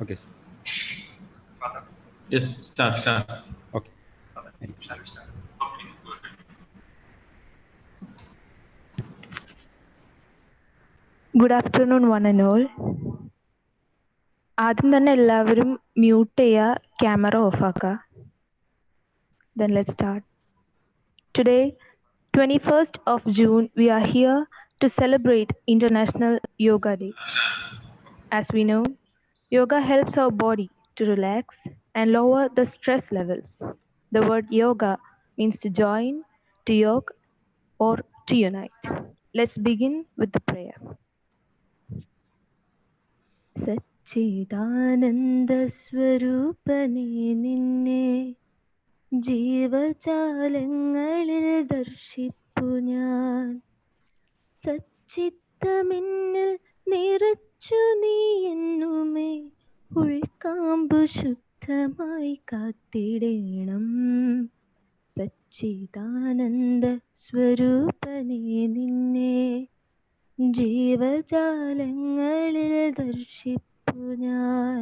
Okay, sir. Yes, start. Okay. Good afternoon, one and all. ആദ്യം തന്നെ എല്ലാവരും mute ചെയ്യുക, ക്യാമറ ഓഫ് ആക്കുക. Then let's start. Today, 21st of June, we are here to celebrate International Yoga Day. As we know, yoga helps our body to relax and lower the stress levels. The word yoga means to join, to yoke, or to unite. Let's begin with the prayer. സച്ചിദാനന്ദ സ്വരൂപനേ നിന്നെ ജീവജാലങ്ങളിൽ ദർശിപ്പു ഞാൻ. സച്ചിത്തമെന്നിൽ നിറച്ചു നീ എന്നുമേ ഉൾക്കാമ്പു ശുദ്ധമായി കാത്തിടേണം. സച്ചിദാനന്ദ സ്വരൂപനേ നിന്നെ ജീവജാലങ്ങളിൽ ദർശിപ്പു ഞാൻ.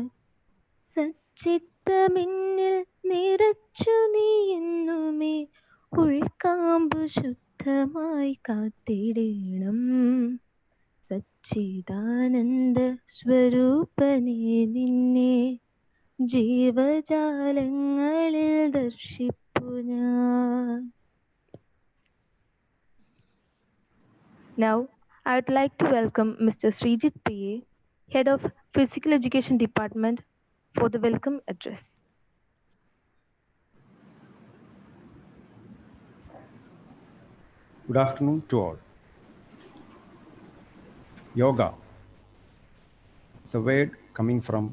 സച്ചിത്തമെന്നിൽ നിറച്ചു നീ എന്നുമേ ഉൾക്കാമ്പു ശുദ്ധമായി കാത്തിടേണം. സച്ചിദാനന്ദ സ്വരൂപനേ നിന്നെ ജീവജാലങ്ങളിൽ ദർശിപ്പു ഞാൻ. Now, I would like to welcome Mr. Srijit P.A., Head of Physical Education Department, for the welcome address. Good afternoon to all. Yoga is a word coming from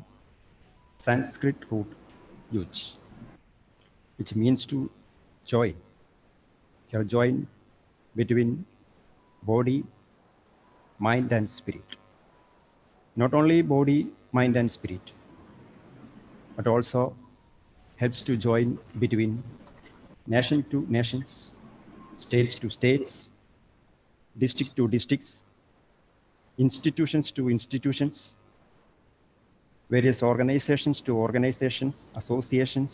Sanskrit root yuj, which means to join. Here, join between body, mind, and spirit. Not only body, mind, and spirit, but also helps to join between nation to nations, states to states, district to districts, institutions to institutions, various organizations to organizations, associations,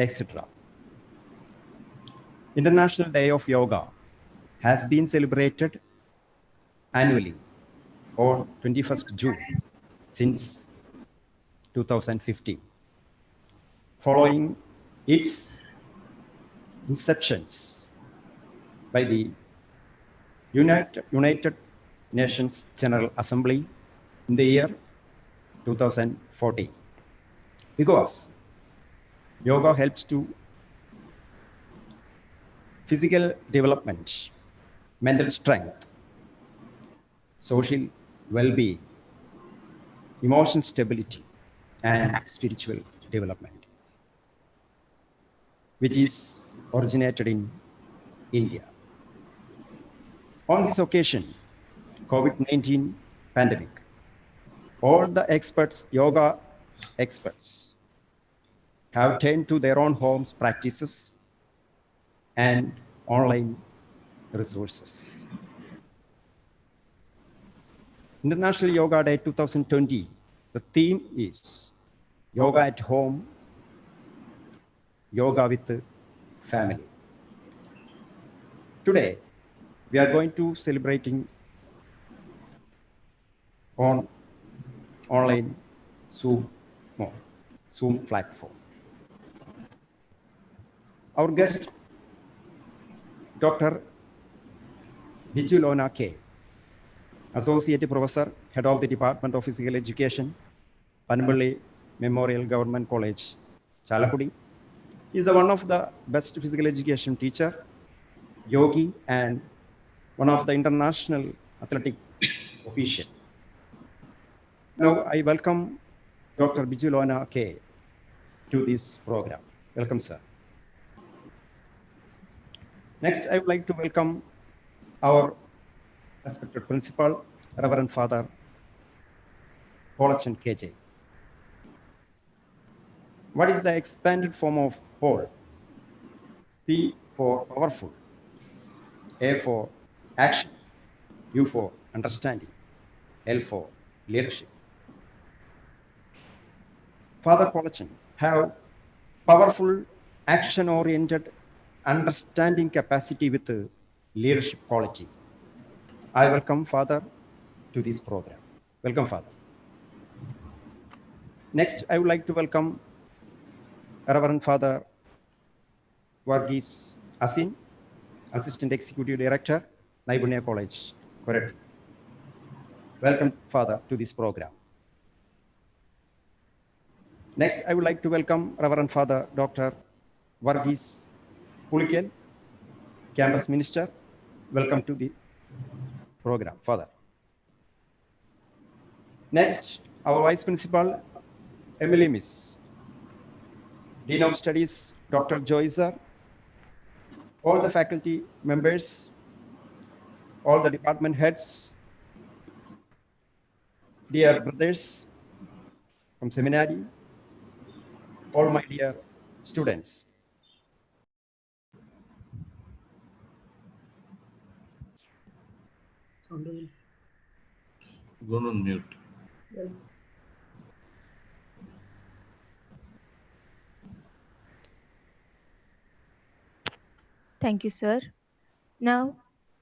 etc. International Day of Yoga has been celebrated annually on 21st June since 2015. Following its inceptions by the United Nations General Assembly in the year 2014. Because yoga helps to physical development, mental strength, social well-being, emotional stability, and spiritual development, which is originated in India. On this occasion, COVID-19 pandemic, all the experts, yoga experts, have turned to their own homes practices and online resources. International Yoga Day 2020, the theme is Yoga at Home, Yoga with the Family. Today, we are going to celebrating on online Zoom platform. Our guest, Dr. Bijulona K., Associate Professor, Head of the Department of Physical Education, Panambally Memorial Government College, Chalakudi, is one of the best physical education teacher, yogi, and one of the international athletic official. Now I welcome Dr. Bijulona K. to this program. Welcome, sir. Next, I would like to welcome our respected principal, Reverend Father Polachan KJ. What is the expanded form of Paul? P for powerful, A for action, U for understanding, L for leadership. Father Polachin have powerful, action-oriented, understanding capacity with leadership quality. I welcome Father to this program. Welcome, Father. Next, I would like to welcome Reverend Father Varghese Asin, Assistant Executive Director, Naibunya College, Koratti. Welcome, Father, to this program. Next, I would like to welcome Reverend Father Dr. Varghese Pulikel, Campus Minister. Welcome to the program, Father. Next, our Vice Principal, Emily Miss. Dean of Studies, Dr. Joycer, all the faculty members, all the department heads, dear brothers from seminary, all my dear students. Go on mute. Thank you, sir. Now,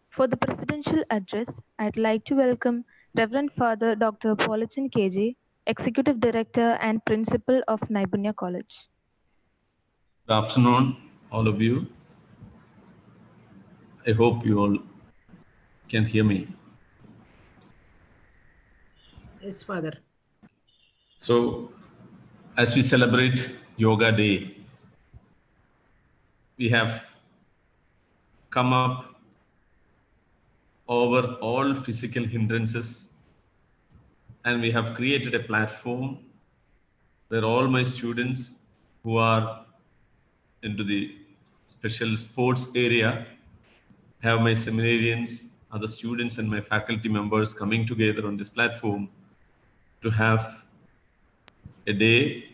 for the presidential address, I'd like to welcome Reverend Father Dr. Polachin KJ, Executive Director and Principal of Naibunya College. Good afternoon, all of you. I hope you all can hear me. Yes, Father. So, as we celebrate Yoga Day, we have come up over all physical hindrances and we have created a platform where all my students who are into the special sports area, have my seminarians, other students and my faculty members coming together on this platform to have a day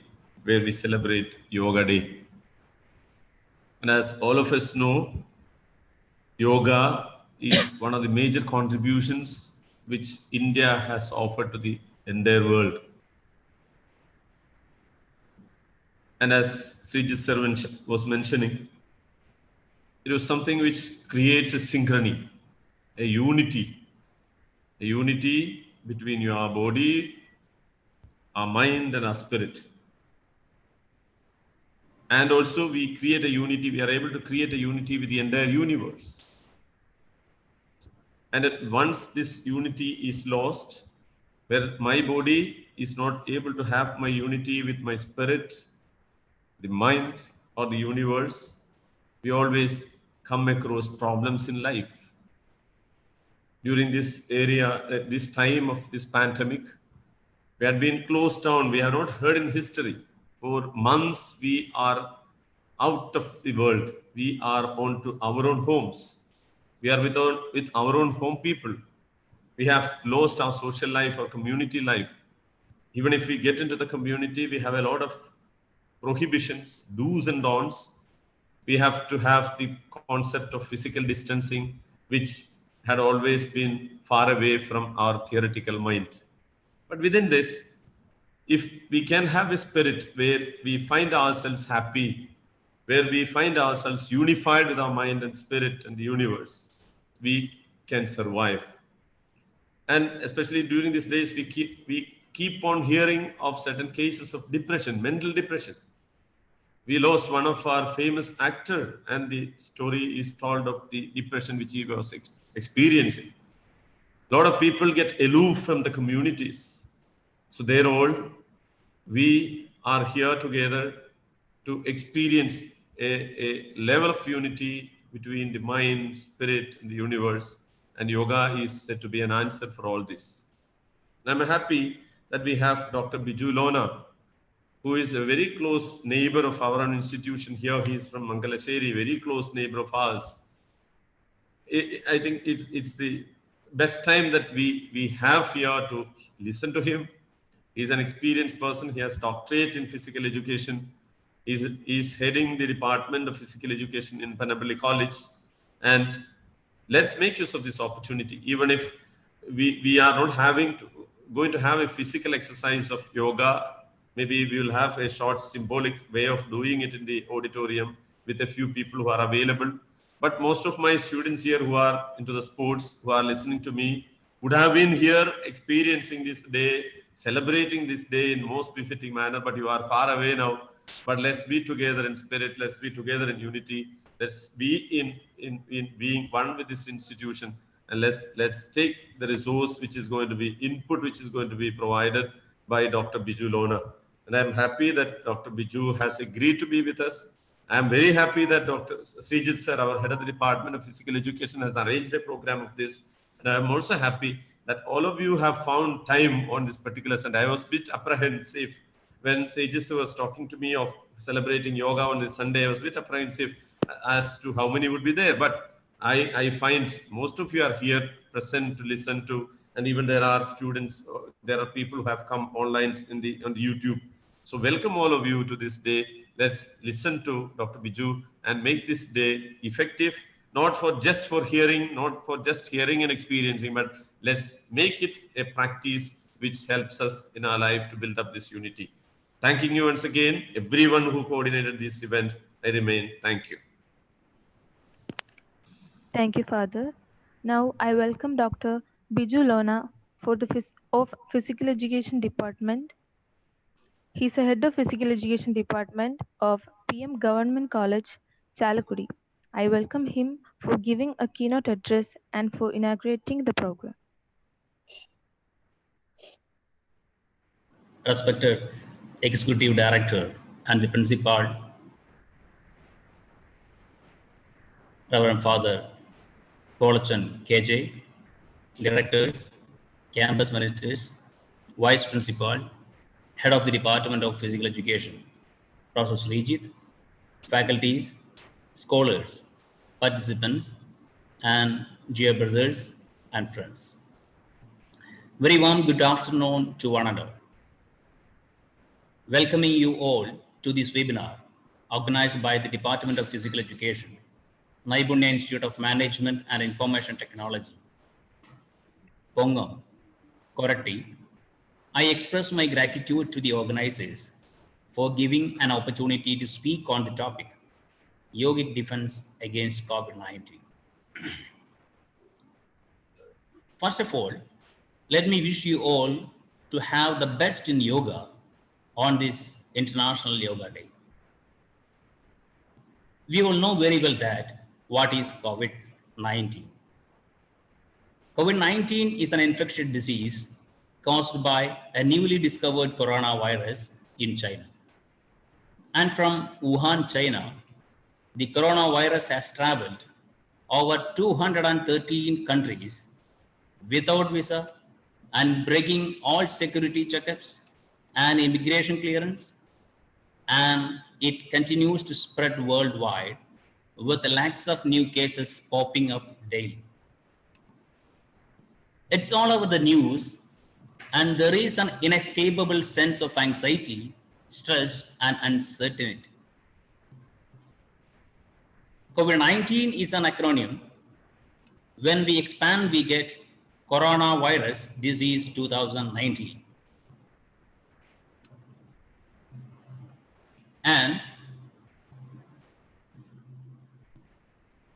where we celebrate Yoga Day. And as all of us know, yoga is one of the major contributions which India has offered to the entire world. And as Srijit sir was mentioning, it was something which creates a synchrony, a unity between your body, our mind and our spirit. And also we create a unity, we are able to create a unity with the entire universe. And once this unity is lost, where my body is not able to have my unity with my spirit, the mind or the universe, we always come across problems in life. During this area, this time of this pandemic, we had been closed down. We have not heard in history. For months, we are out of the world. We are on to our own homes. We are with our own home people. We have lost our social life, our community life. Even if we get into the community, we have a lot of prohibitions, do's and don'ts. We have to have the concept of physical distancing, which had always been far away from our theoretical mind. But within this, if we can have a spirit where we find ourselves happy, where we find ourselves unified with our mind and spirit and the universe, we can survive. And especially during these days, we keep on hearing of certain cases of depression, mental depression. We lost one of our famous actor, and the story is told of the depression which he was experiencing. A lot of people get aloof from the communities. So there all, we are here together to experience a level of unity between the mind, spirit, and the universe. And yoga is said to be an answer for all this. And I'm happy that we have Dr. Biju Lona, who is a very close neighbor of our own institution here. He is from Mangalaseri, very close neighbor of ours. I think it's the best time that we have here to listen to him. He's an experienced person. He has doctorate in physical education. He's heading the Department of Physical Education in Panambali College. And let's make use of this opportunity, even if we are not going to have a physical exercise of yoga Maybe we will have a short symbolic way of doing it in the auditorium with a few people who are available. But most of my students here who are into the sports, who are listening to me, would have been here experiencing this day, celebrating this day in most befitting manner, but you are far away now. But let's be together in spirit, let's be together in unity, let's be in being one with this institution, and let's take the resource which is going to be input, which is going to be provided by Dr. Biju Lona. And I'm happy that Dr. Biju has agreed to be with us. I'm very happy that Dr. Srijit sir, our head of the Department of Physical Education, has arranged a program of this. And I'm also happy that all of you have found time on this particular Sunday. I was a bit apprehensive when Srijit sir was talking to me of celebrating yoga on this Sunday. I was a bit apprehensive as to how many would be there. But I find most of you are here present to listen to, and even there are students, there are people who have come online on the YouTube. So welcome all of you to this day. Let's listen to Dr. Biju and make this day effective, not for just for hearing, not for just hearing and experiencing, but let's make it a practice which helps us in our life to build up this unity. Thanking you once again, everyone who coordinated this event. I remain. Thank you. Thank you, Father. Now I welcome Dr. Biju Lona for the Physical Education Department. He's a head of Physical Education Department of PM Government College, Chalakudi. I welcome him for giving a keynote address and for inaugurating the program. Respected Executive Director and the Principal, Reverend Father Polachan KJ, Directors, Campus Ministers, Vice Principal, Head of the Department of Physical Education, Professor Srijit, faculties, scholars, participants, and dear brothers and friends. Very warm good afternoon to one another. Welcoming you all to this webinar organized by the Department of Physical Education, Naibunya Institute of Management and Information Technology, Pongam, Koratti. I express my gratitude to the organizers for giving an opportunity to speak on the topic, Yogic Defense against COVID-19. First of all, let me wish you all to have the best in yoga on this International Yoga Day. We all know very well that what is COVID-19. COVID-19 is an infectious disease caused by a newly discovered coronavirus in China. And from Wuhan, China, the coronavirus has traveled over 213 countries without visa and breaking all security checkups and immigration clearance, and it continues to spread worldwide with lakhs of new cases popping up daily. It's all over the news, and there is an inescapable sense of anxiety, stress, and uncertainty. COVID-19 is an acronym. When we expand, we get Coronavirus Disease 2019. And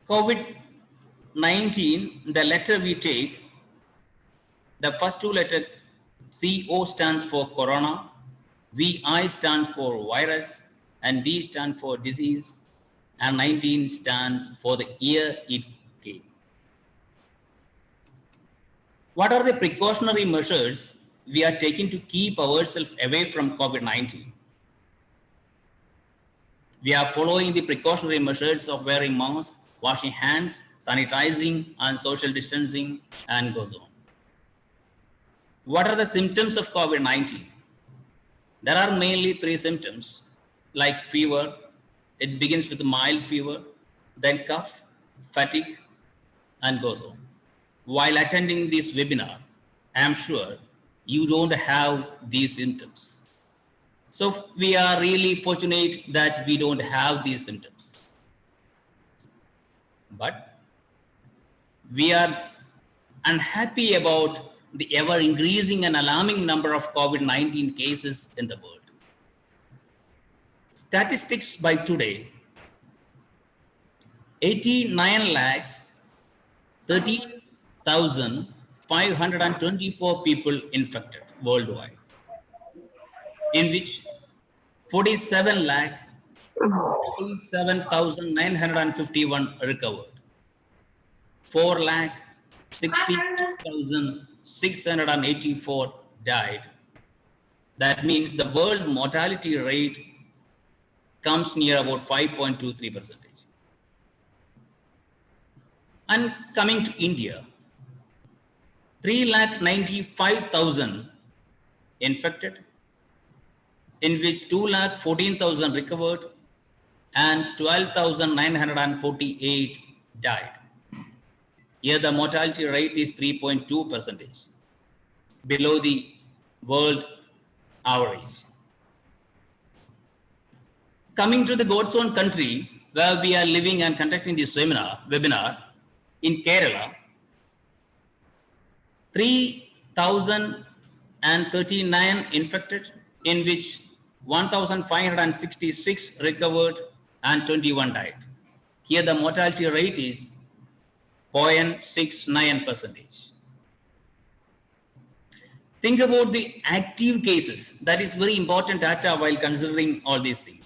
COVID-19, the letter we take, the first two letters, CO stands for corona, VI stands for virus, and D stands for disease, and 19 stands for the year it came. What are the precautionary measures we are taking to keep ourselves away from COVID-19? We are following the precautionary measures of wearing masks, washing hands, sanitizing, and social distancing, and goes on. What are the symptoms of COVID-19? There are mainly three symptoms, like fever. It begins with a mild fever, then cough, fatigue, and goes on. While attending this webinar, I am sure you don't have these symptoms. So we are really fortunate that we don't have these symptoms. But we are unhappy about the ever increasing and alarming number of COVID-19 cases in the world. Statistics by today, 89 lakhs 13,524 people infected worldwide, in which 47 lakh 37,951 recovered, 4 lakh 60,684 died. That means the world mortality rate comes near about 5.23%. And coming to India, 3,95,000 infected, in which 2,14,000 recovered and 12,948 died. Here the mortality rate is 3.2%, below the world average. Coming to the God's own country, where we are living and conducting this webinar, in Kerala, 3,039 infected, in which 1,566 recovered and 21 died. Here the mortality rate is 0.69%. Think about the active cases. That is very important data while considering all these things.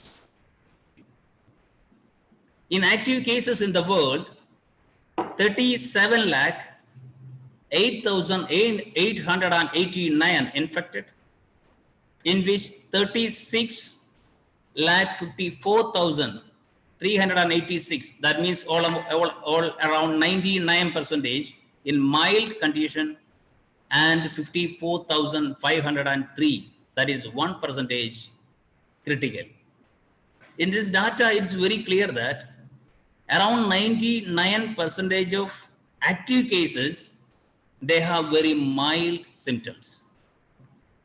In active cases in the world, 37 lakh 8,889 infected, in which 36 lakh 54,386, that means all around 99% in mild condition, and 54,503, that is 1% critical. In this data, it's very clear that around 99% of active cases, they have very mild symptoms.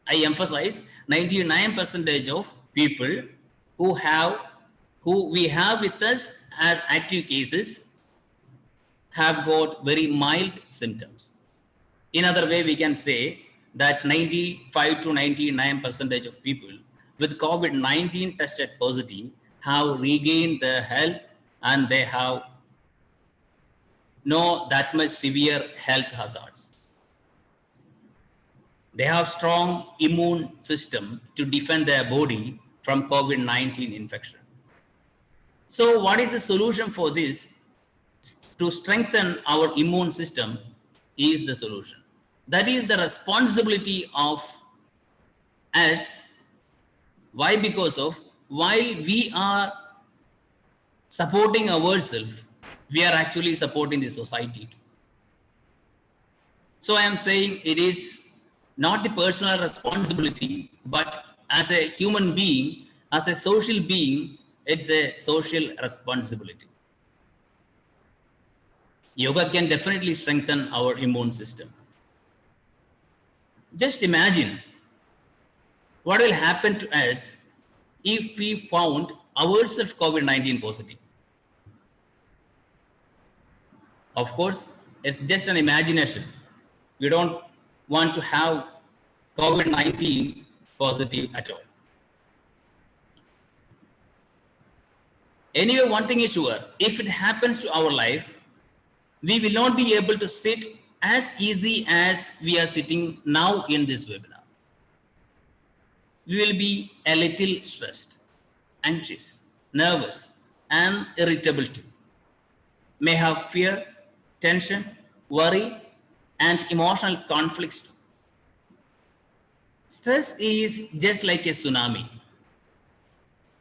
I emphasize 99% of people who we have with us as active cases have got very mild symptoms. In other way, we can say that 95 to 99% of people with COVID-19 tested positive have regained their health, and they have no that much severe health hazards. They have strong immune system to defend their body from COVID-19 infection. So what is the solution for this? To strengthen our immune system is the solution. That is the responsibility of us. Why? Because of while we are supporting ourselves, we are actually supporting the society too. So I am saying it is not the personal responsibility, but as a human being, as a social being, it's a social responsibility. Yoga can definitely strengthen our immune system. Just imagine what will happen to us if we found ourselves COVID-19 positive. Of course, it's just an imagination. We don't want to have COVID-19 positive at all. Anyway, one thing is sure, if it happens to our life, we will not be able to sit as easy as we are sitting now in this webinar. We will be a little stressed, anxious, nervous, and irritable too. May have fear, tension, worry, and emotional conflicts too. Stress is just like a tsunami.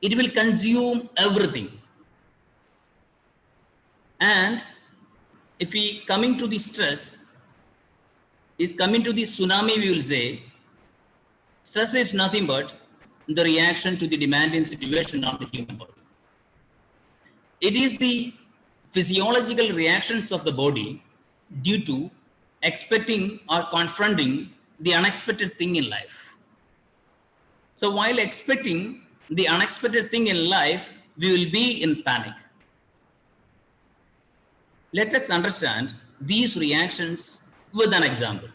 It will consume everything. And if we coming to the stress, is coming to the tsunami, we will say, stress is nothing but the reaction to the demanding situation of the human body. It is the physiological reactions of the body due to expecting or confronting the unexpected thing in life. So while expecting the unexpected thing in life, we will be in panic. Let us understand these reactions with an example.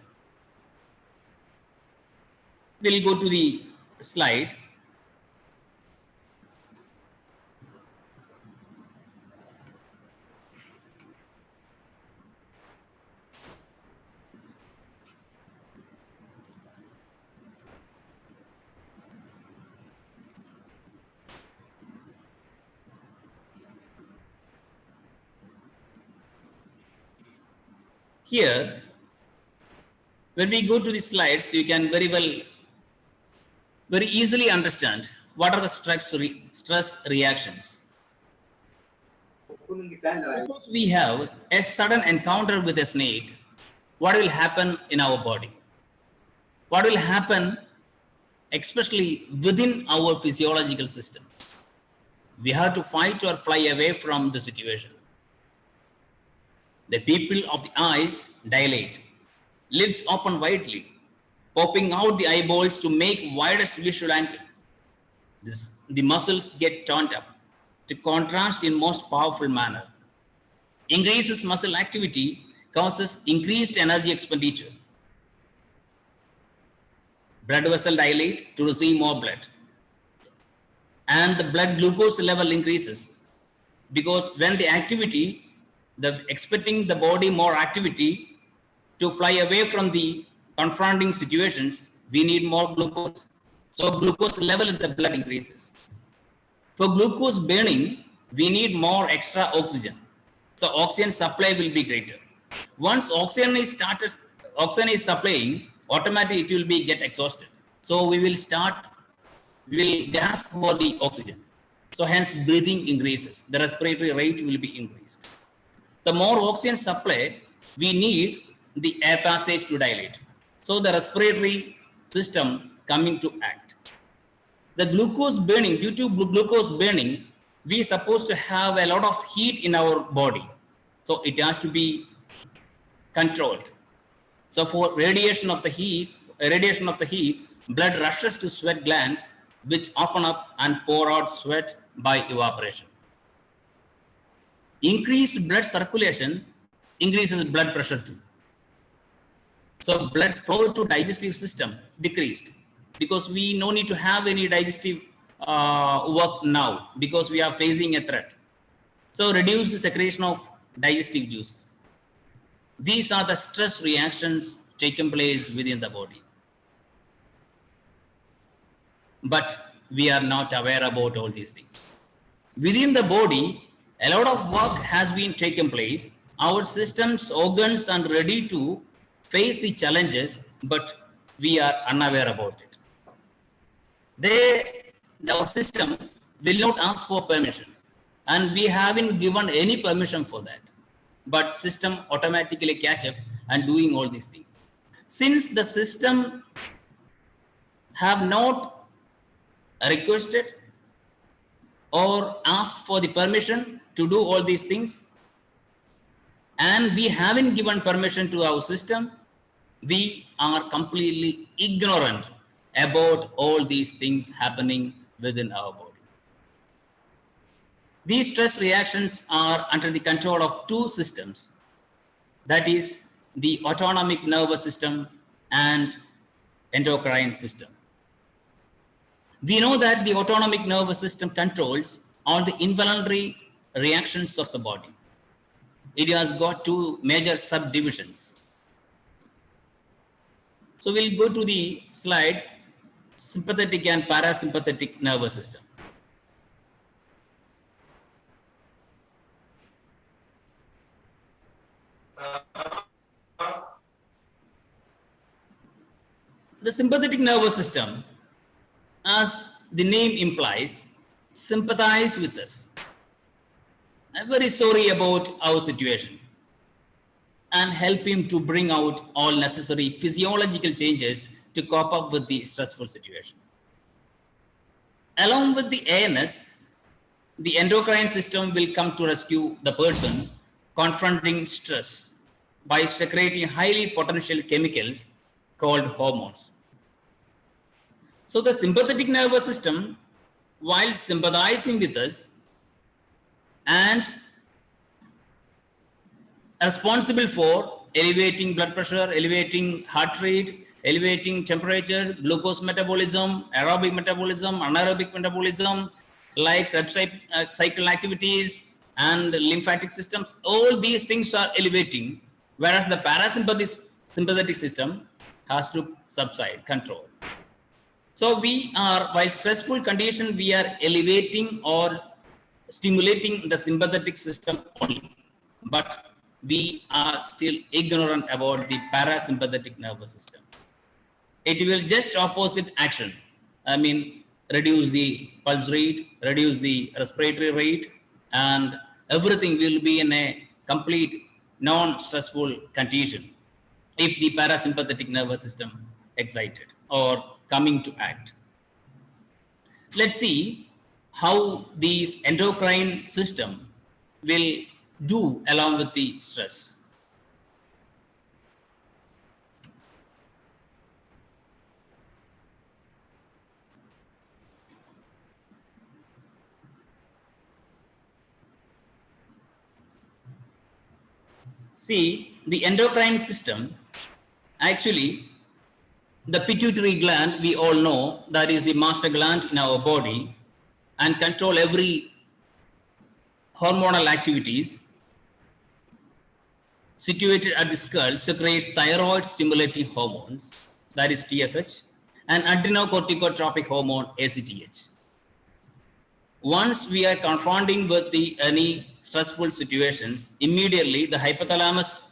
We'll go to the slide. Here, when we go to the slides, you can very easily understand what are the stress reactions. Suppose we have a sudden encounter with a snake, what will happen in our body? What will happen especially within our physiological system? We have to fight or fly away from the situation. The pupil of the eyes dilate, lids open widely, popping out the eyeballs to make widest visual angle. The muscles get turned up to contrast in most powerful manner. Increases muscle activity causes increased energy expenditure. Blood vessel dilate to receive more blood. And the blood glucose level increases because when the activity, expecting the body more activity to fly away from the confronting situations, we need more glucose. So glucose level in the blood increases. For glucose burning, we need more extra oxygen. So oxygen supply will be greater. Once oxygen is supplying, automatically it will get exhausted. So we will gasp for the oxygen. So hence breathing increases. The respiratory rate will be increased. The more oxygen supply, we need the air passage to dilate. So the respiratory system coming to act. The glucose burning, due to glucose burning, we are supposed to have a lot of heat in our body. So it has to be controlled. So for radiation of the heat, blood rushes to sweat glands, which open up and pour out sweat by evaporation. Increased blood circulation increases blood pressure too. So blood flow to digestive system decreased because we no need to have any digestive work now because we are facing a threat. So reduce the secretion of digestive juice. These are the stress reactions taking place within the body. But we are not aware about all these things. Within the body, a lot of work has been taken place. Our systems, organs are ready to face the challenges, but we are unaware about it. Our system will not ask for permission, and we haven't given any permission for that. But system automatically catch up and doing all these things. Since the system have not requested or asked for the permission to do all these things, and we haven't given permission to our system, we are completely ignorant about all these things happening within our body. These stress reactions are under the control of two systems, that is the autonomic nervous system and endocrine system. We know that the autonomic nervous system controls all the involuntary reactions of the body. It has got two major subdivisions. So we'll go to the slide, sympathetic and parasympathetic nervous system. The sympathetic nervous system, as the name implies, sympathize with us. I'm very sorry about our situation and help him to bring out all necessary physiological changes to cope up with the stressful situation. Along with the ANS, the endocrine system will come to rescue the person confronting stress by secreting highly potential chemicals called hormones. So the sympathetic nervous system, while sympathizing with us and responsible for elevating blood pressure, elevating heart rate, elevating temperature, glucose metabolism, aerobic metabolism, anaerobic metabolism, like Krebs cycle activities and lymphatic systems, all these things are elevating, whereas the parasympathetic system has to subside, control. So we are, while stressful condition, we are elevating or stimulating the sympathetic system only. But we are still ignorant about the parasympathetic nervous system. It will just opposite action. I mean, reduce the pulse rate, reduce the respiratory rate, and everything will be in a complete non-stressful condition if the parasympathetic nervous system excited or coming to act. Let's see how this endocrine system will do along with the stress. See, the endocrine system, actually, the pituitary gland, we all know, that is the master gland in our body and control every hormonal activities, situated at the skull, secretes thyroid stimulating hormones, that is TSH, and adrenocorticotropic hormone, ACTH. Once we are confronting with any stressful situations, immediately the hypothalamus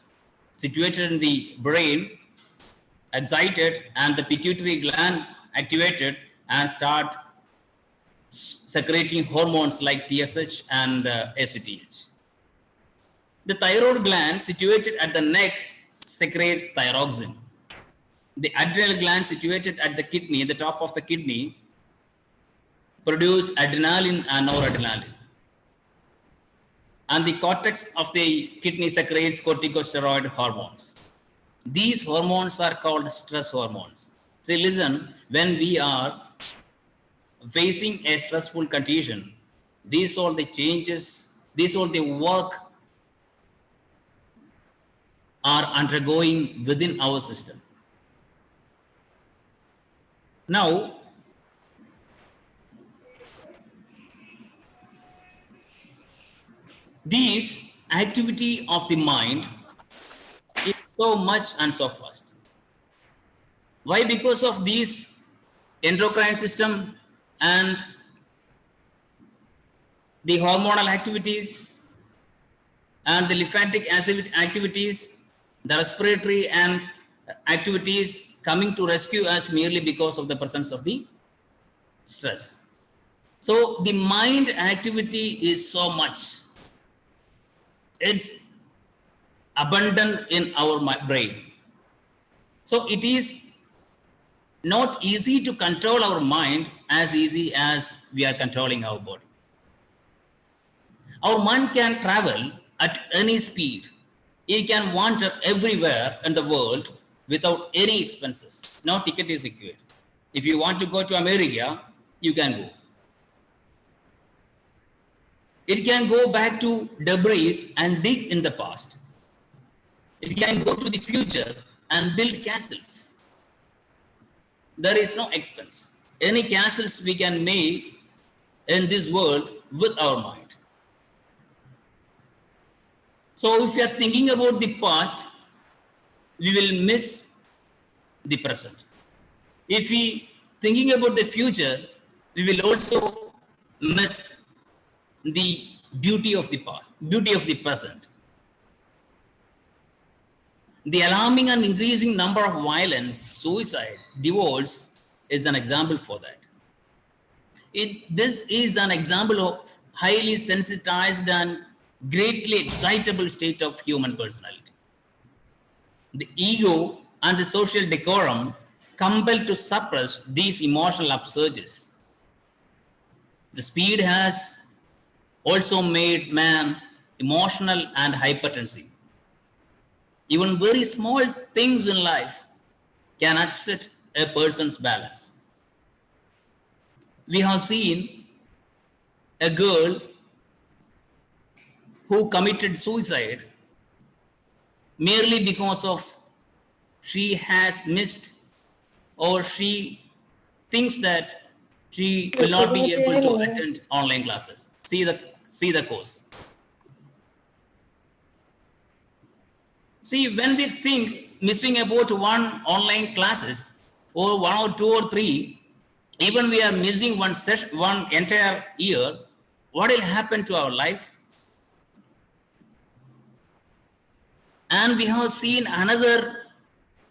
situated in the brain excited and the pituitary gland activated and start secreting hormones like TSH and ACTH. The thyroid gland situated at the neck secretes thyroxine. The adrenal gland situated at the kidney, the top of the kidney, produce adrenaline and noradrenaline. And the cortex of the kidney secretes corticosteroid hormones. These hormones are called stress hormones. See, listen, when we are facing a stressful condition, these are the changes, these are the work are undergoing within our system. Now, this activity of the mind is so much and so fast. Why? Because of these endocrine system and the hormonal activities and the lymphatic acid activities, the respiratory and activities coming to rescue us merely because of the presence of the stress. So the mind activity is so much. It's abundant in our brain. So it is not easy to control our mind as easy as we are controlling our body. Our mind can travel at any speed. It can wander everywhere in the world without any expenses. No ticket is required. If you want to go to America, you can go. It can go back to debris and dig in the past. It can go to the future and build castles. There is no expense. Any castles we can make in this world with our mind. So if you are thinking about the past, we will miss the present. If we thinking about the future, we will also miss the beauty of the past, beauty of the present. The alarming and increasing number of violence, suicide, divorce is an example for that. This is an example of highly sensitized and greatly excitable state of human personality. The ego and the social decorum compelled to suppress these emotional upsurges. The speed has also made man emotional and hypertensive. Even very small things in life can upset a person's balance. We have seen a girl who committed suicide merely because of she has missed or she thinks that she will not be able to attend online classes. See the course. See, when we think missing about one online classes or one or two or three, even we are missing one entire year, what will happen to our life? And we have seen another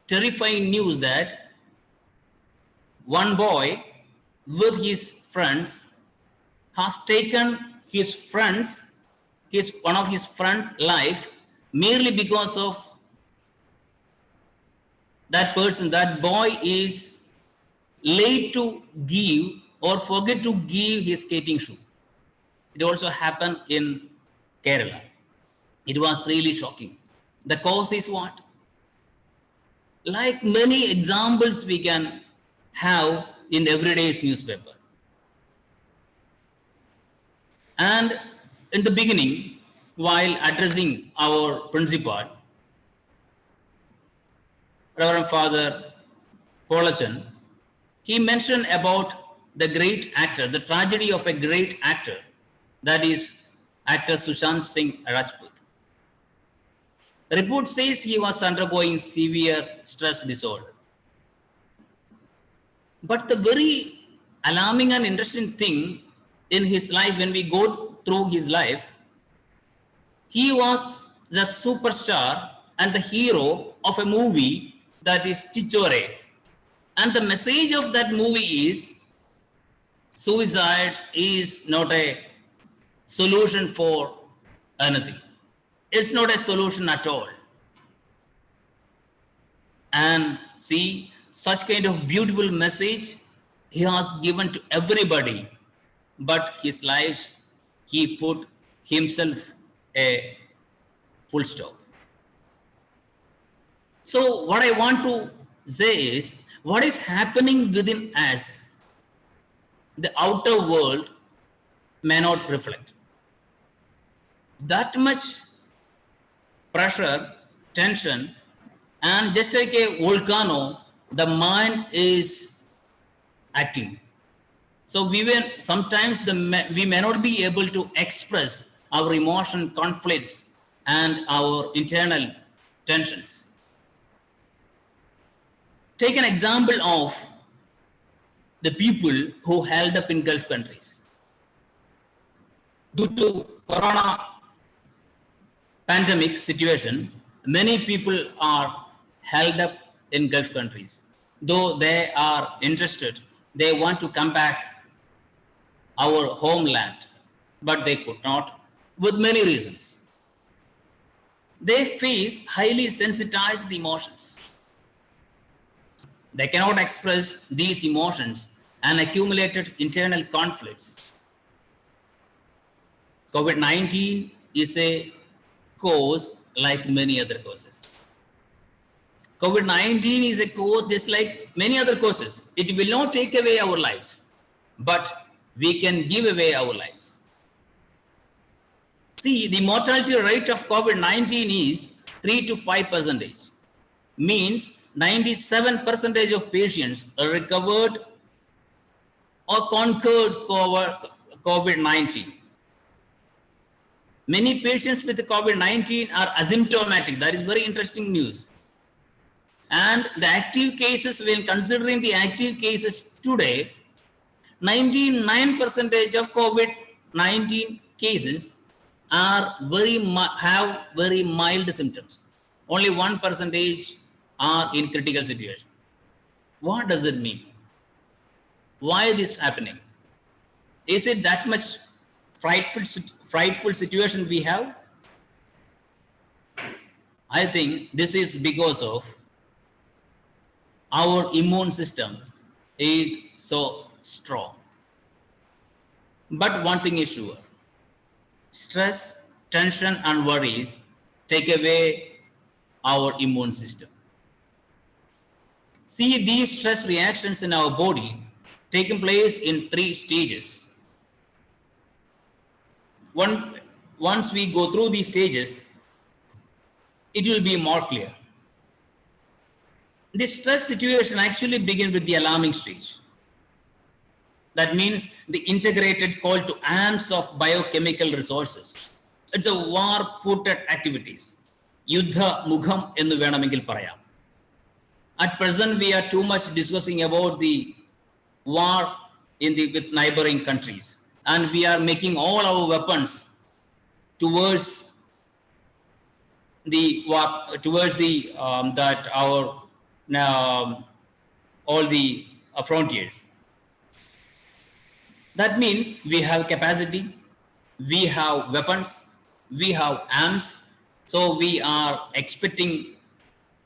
terrifying news that one boy with his friends has taken one of his friend life merely because of that person. That boy is late to give or forget to give his skating shoe. It also happened in Kerala. It was really shocking. The cause is what? Like many examples we can have in everyday's newspaper. And in the beginning, while addressing our principal, Reverend Father Polachan, he mentioned about the great actor, the tragedy of a great actor, that is actor Sushant Singh Rajput. The report says he was undergoing severe stress disorder. But the very alarming and interesting thing in his life, when we go through his life, he was the superstar and the hero of a movie that is Chichore. And the message of that movie is suicide is not a solution for anything. It's not a solution at all. And see, such kind of beautiful message he has given to everybody, but his life, he put himself a full stop. So what I want to say is, what is happening within us, the outer world may not reflect. That much pressure, tension, and just like a volcano, the mind is acting. So sometimes we may not be able to express our emotion conflicts and our internal tensions. Take an example of the people who held up in Gulf countries. Due to Corona pandemic situation, many people are held up in Gulf countries. Though they are interested, they want to come back our homeland, but they could not, with many reasons. They face highly sensitized emotions. They cannot express these emotions and accumulated internal conflicts. COVID-19 is a cause like many other causes. COVID-19 is a cause just like many other causes. It will not take away our lives, but we can give away our lives. See, the mortality rate of COVID-19 is 3 to 5%. Means 97% of patients are recovered or conquered COVID-19. Many patients with COVID-19 are asymptomatic. That is very interesting news. And the active cases, when considering the active cases today, 99% of COVID-19 cases are have very mild symptoms. Only 1% are in critical situation. What does it mean? Why is this happening? Is it that much frightful situation we have? I think this is because of our immune system is so strong. But one thing is sure, stress, tension, and worries take away our immune system. See, these stress reactions in our body taking place in 3 stages. Once we go through these stages, it will be more clear. The stress situation actually begins with the alarming stage. That means the integrated call to arms of biochemical resources. It's a war-footed activities. Yuddha Mugham ennu venamengil parayam. At present, we are too much discussing about the war with neighboring countries. And we are making all our weapons towards towards the that our all the frontiers. That means we have capacity, we have weapons, we have arms, so we are expecting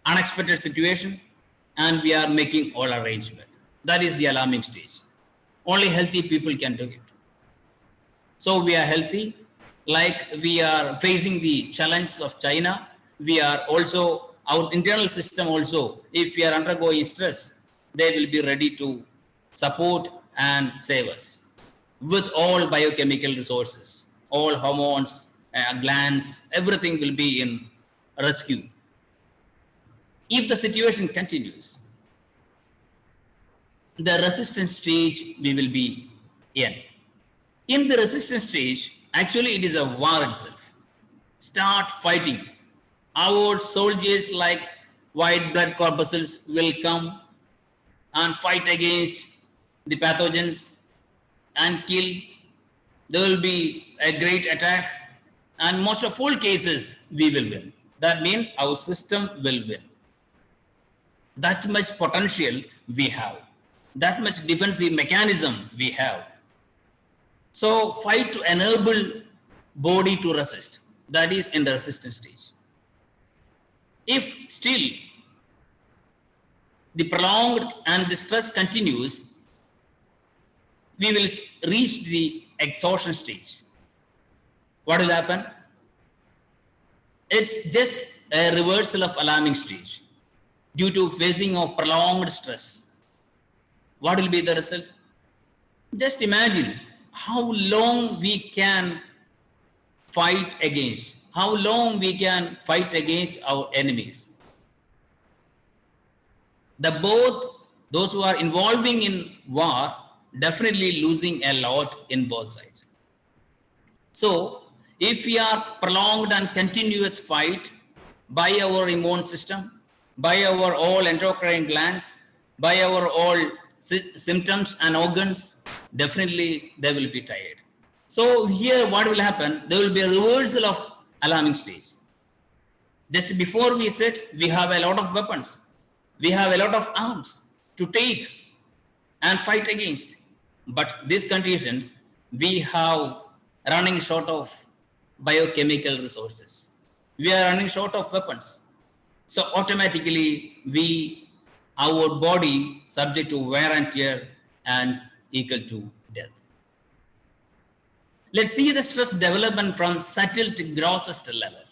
unexpected situation and we are making all arrangement. That is the alarming stage. Only healthy people can do it. So we are healthy, like we are facing the challenge of China. We are also, our internal system also, if we are undergoing stress, they will be ready to support and save us with all biochemical resources, all hormones, glands, everything will be in rescue. If the situation continues, the resistance stage we will be in. In the resistance stage, actually it is a war itself. Start fighting. Our soldiers like white blood corpuscles will come and fight against the pathogens and kill. There will be a great attack and most of all cases we will win. That means our system will win. That much potential we have. That much defensive mechanism we have. So fight to enable body to resist. That is in the resistance stage. If still the prolonged and the stress continues, we will reach the exhaustion stage. What will happen? It's just a reversal of alarming stage due to facing of prolonged stress. What will be the result? Just imagine how long we can fight against, how long we can fight against our enemies. Both those who are involving in war definitely losing a lot in both sides. So if we are prolonged and continuous fight by our immune system, by our all endocrine glands, by our all symptoms and organs, definitely they will be tired. So here what will happen? There will be a reversal of alarming stage. Just before we sit, we have a lot of weapons. We have a lot of arms to take and fight against. But these conditions, we have running short of biochemical resources. We are running short of weapons. So automatically our body subject to wear and tear and equal to death. Let's see the stress development from subtle to grossest level.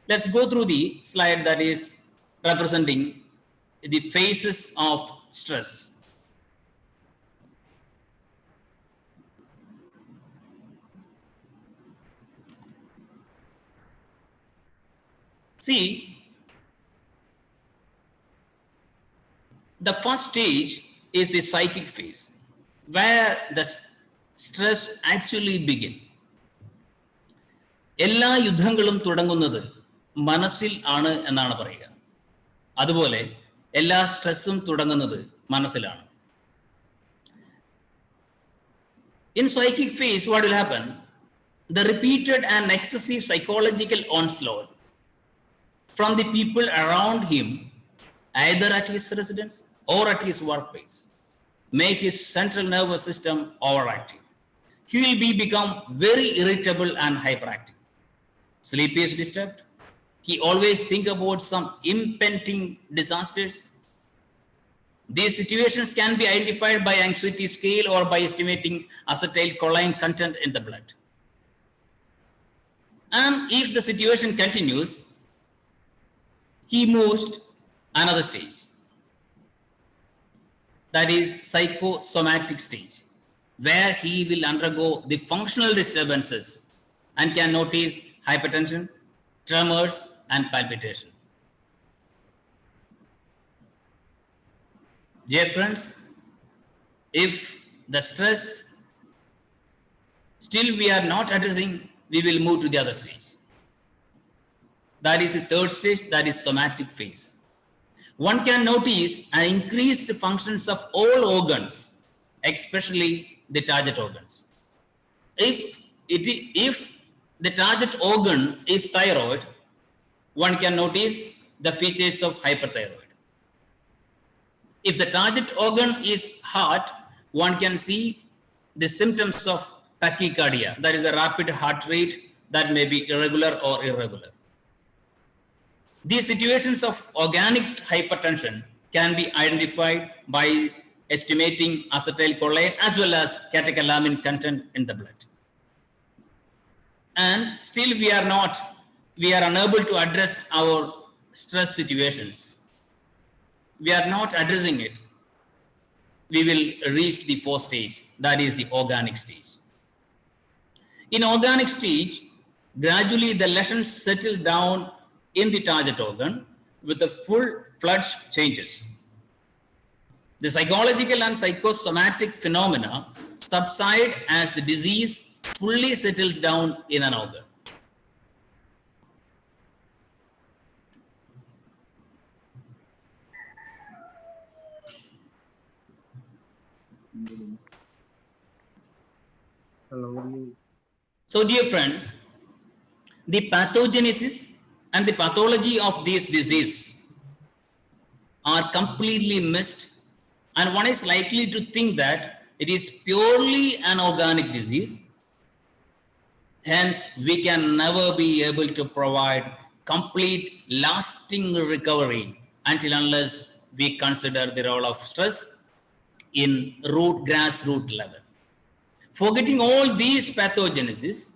Let's go through the slide that is representing the phases of stress. See, the first stage is the psychic phase, where the stress actually begins. എല്ലാ യുദ്ധങ്ങളും തുടങ്ങുന്നത് മനസ്സിൽ ആണ് എന്നാണ് പറയുക. അതുപോലെ എല്ലാ സ്ട്രെസ്സും തുടങ്ങുന്നത് മനസ്സിലാണ്. In psychic phase, what will happen? The repeated and excessive psychological onslaught from the people around him, either at his residence or at his workplace, make his central nervous system overactive. He will become very irritable and hyperactive. Sleep is disturbed. He always think about some impending disasters. These situations can be identified by anxiety scale or by estimating acetylcholine content in the blood. And if the situation continues, he moves to another stage. That is psychosomatic stage, where he will undergo the functional disturbances and can notice hypertension, tremors, and palpitation. Dear friends, if the stress still we are not addressing, we will move to the other stage. That is the third stage, that is somatic phase. One can notice an increased functions of all organs, especially the target organs. If the target organ is thyroid, one can notice the features of hyperthyroid. If the target organ is heart, one can see the symptoms of tachycardia, that is a rapid heart rate that may be irregular or irregular. These situations of organic hypertension can be identified by estimating acetylcholine as well as catecholamine content in the blood. And still we are unable to address our stress situations. We are not addressing it. We will reach the fourth stage, that is the organic stage. In organic stage, gradually the lesions settle down in the target organ with the full-fledged changes. The psychological and psychosomatic phenomena subside as the disease fully settles down in an organ. So, dear friends, the pathogenesis and the pathology of this disease are completely missed, and one is likely to think that it is purely an organic disease. Hence, we can never be able to provide complete, lasting recovery until unless we consider the role of stress in grassroots level. Forgetting all these pathogenesis,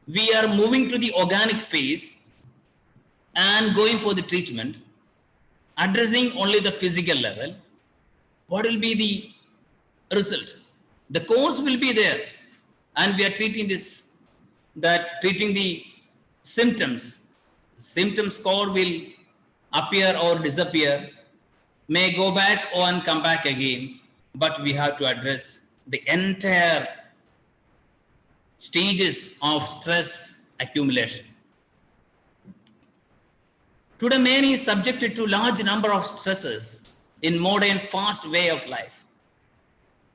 we are moving to the organic phase and going for the treatment, addressing only the physical level. What will be the result? The cause will be there, and we are treating treating the symptoms. Symptom score will appear or disappear, may go back and come back again, but we have to address the entire stages of stress accumulation. Today, man is subjected to large number of stresses in modern fast way of life.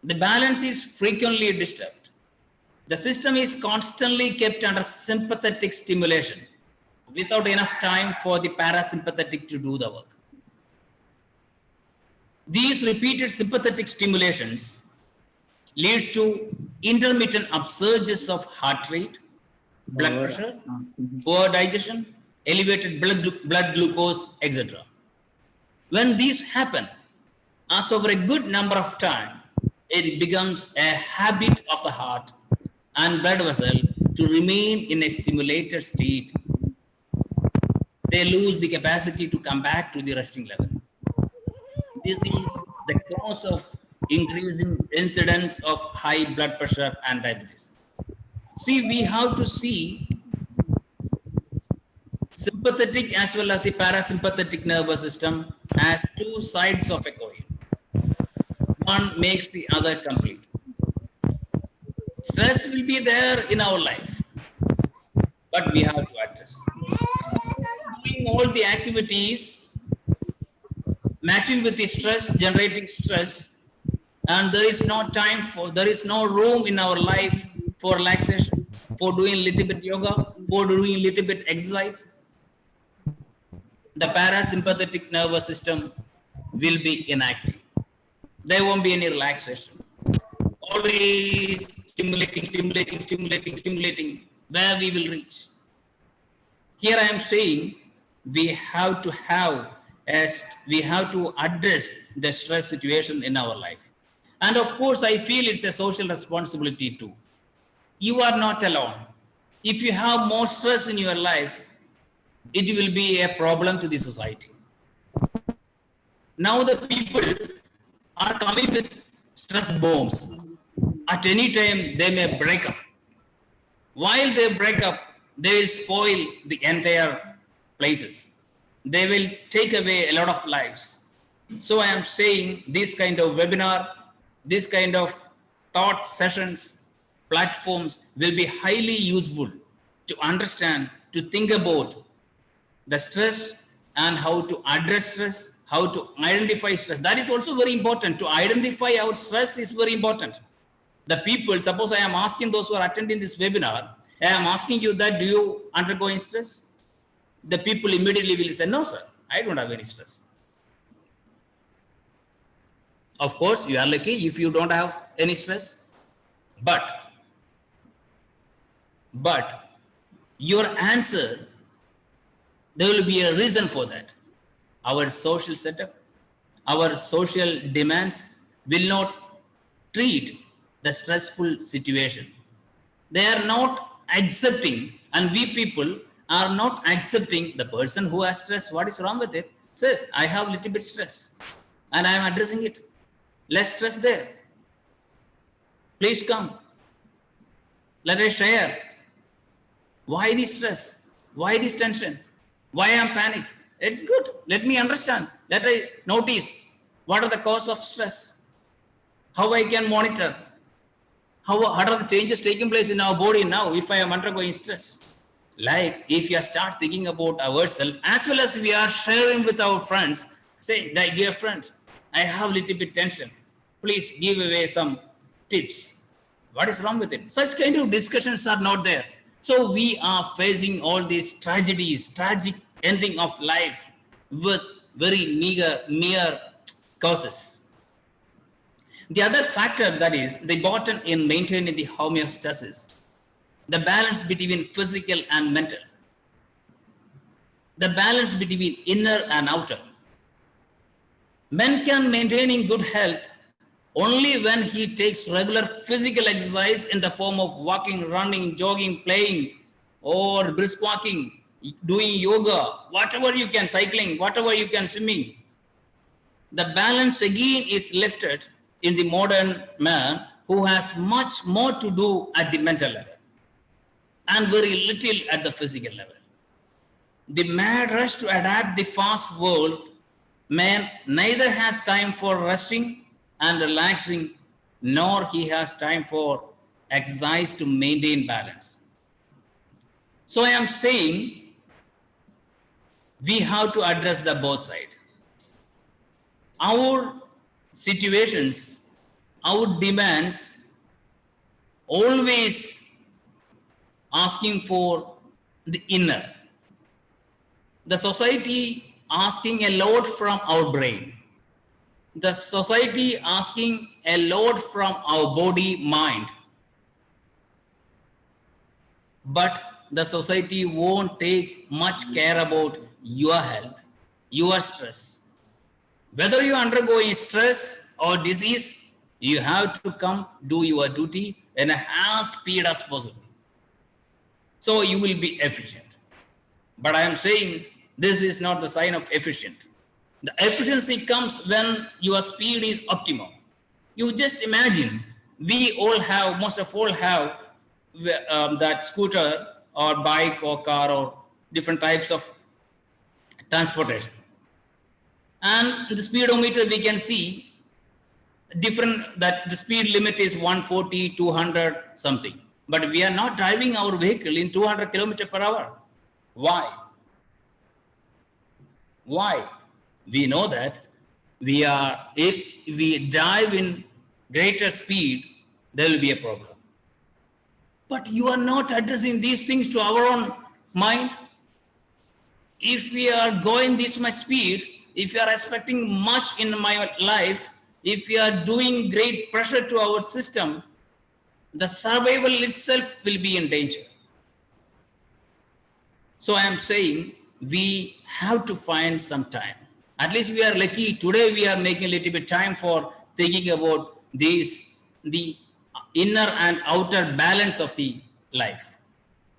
The balance is frequently disturbed. The system is constantly kept under sympathetic stimulation without enough time for the parasympathetic to do the work. These repeated sympathetic stimulations leads to intermittent upsurges of heart rate, blood pressure, poor digestion, elevated blood glucose, etc. When these happen, as over a good number of time, it becomes a habit of the heart and blood vessel to remain in a stimulated state. They lose the capacity to come back to the resting level. This is the cause of increasing incidence of high blood pressure and diabetes. See, we have to see sympathetic as well as the parasympathetic nervous system as two sides of a coin. One makes the other complete. Stress will be there in our life, but we have to address. Doing all the activities matching with the stress, generating stress, and there is no room in our life for relaxation, for doing little bit yoga, for doing little bit exercise. The parasympathetic nervous system will be inactive. There won't be any relaxation. Always stimulating, where we will reach. Here I am saying we have to address the stress situation in our life. And of course, I feel it's a social responsibility too. You are not alone. If you have more stress in your life, it will be a problem to the society. Now the people are coming with stress bombs. At any time, they may break up. While they break up, they will spoil the entire places. They will take away a lot of lives. So I am saying this kind of webinar, this kind of thought sessions, platforms will be highly useful to understand, to think about the stress and how to address stress, how to identify stress. That is also very important. To identify our stress is very important. The people, suppose I am asking those who are attending this webinar, I am asking you that, do you undergo stress? the people immediately will say, no, sir, I don't have any stress. Of course, you are lucky if you don't have any stress, but your answer, there will be a reason for that. Our social setup, our social demands will not treat the stressful situation. They are not accepting, and we people are not accepting the person who has stress. What is wrong with it? Says, I have little bit stress and I am addressing it. Less stress there. Please come. Let us share. Why this stress? Why this tension? Why I am panic? It's good. Let me understand. Let I notice what are the cause of stress. How I can monitor. What are the changes taking place in our body now if I am undergoing stress? Like if you start thinking about ourselves as well as we are sharing with our friends, say, dear friend, I have little bit tension. Please give away some tips. What is wrong with it? Such kind of discussions are not there. So we are facing all these tragedies, tragic ending of life with very mere causes. The other factor that is the important in maintaining the homeostasis, the balance between physical and mental, the balance between inner and outer. Man can maintaining good health only when he takes regular physical exercise in the form of walking, running, jogging, playing, or brisk walking, doing yoga, whatever you can, cycling, whatever you can, swimming. The balance again is lifted in the modern man who has much more to do at the mental level and very little at the physical level. The mad rush to adapt the fast world, man neither has time for resting and relaxing, nor he has time for exercise to maintain balance. So I am saying we have to address the both sides. Our situations, our demands, always asking for the inner. The society asking a lot from our brain. The society asking a lot from our body, mind. But the society won't take much care about your health, your stress. Whether you are undergoing stress or disease, you have to come do your duty in as speed as possible. So you will be efficient. But I am saying this is not the sign of efficient. The efficiency comes when your speed is optimum. You just imagine, we all have, most of all have that scooter or bike or car or different types of transportation. And the speedometer we can see different, that the speed limit is 140, 200 something. But we are not driving our vehicle in 200 kilometers per hour. Why? Why? We know that if we drive in greater speed, there will be a problem. But you are not addressing these things to our own mind. If we are going this much speed, if you are expecting much in my life, if we are doing great pressure to our system, the survival itself will be in danger. So I am saying we have to find some time. At least we are lucky. Today we are making a little bit time for thinking about these, the inner and outer balance of the life.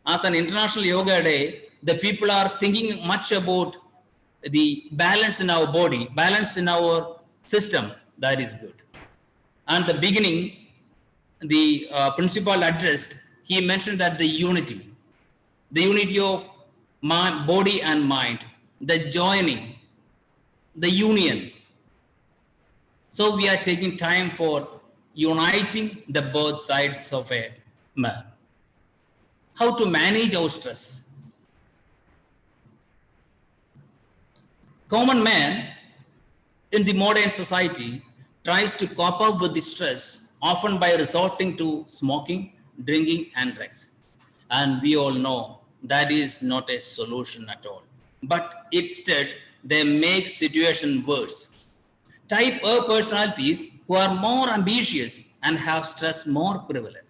As an International Yoga Day, the people are thinking much about the balance in our body, balance in our system. That is good. And the beginning, the principal addressed, he mentioned that the unity of body and mind, the joining, the union. So we are taking time for uniting the both sides of a man. How to manage our stress? Common man in the modern society tries to cope up with the stress, often by resorting to smoking, drinking, and drugs. And we all know that is not a solution at all. but instead they make situation worse. Type A personalities who are more ambitious and have stress more prevalent.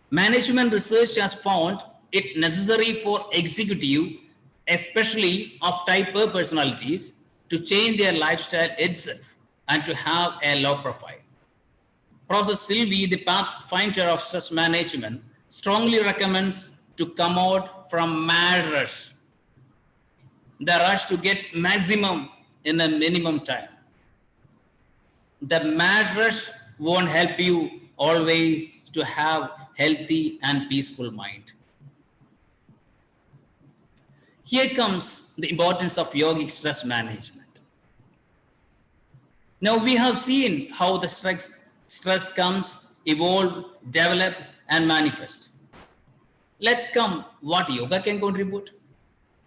Management research has found it necessary for executive, especially of type A personalities, to change their lifestyle itself and to have a low profile. Professor Sylvie, the pathfinder of stress management, strongly recommends to come out from mad rush, the rush to get maximum in a minimum time. The mad rush won't help you always to have healthy and peaceful mind. Here comes the importance of yogic stress management. Now we have seen how the stress comes, evolve, develop, and manifest. Let's come what yoga can contribute.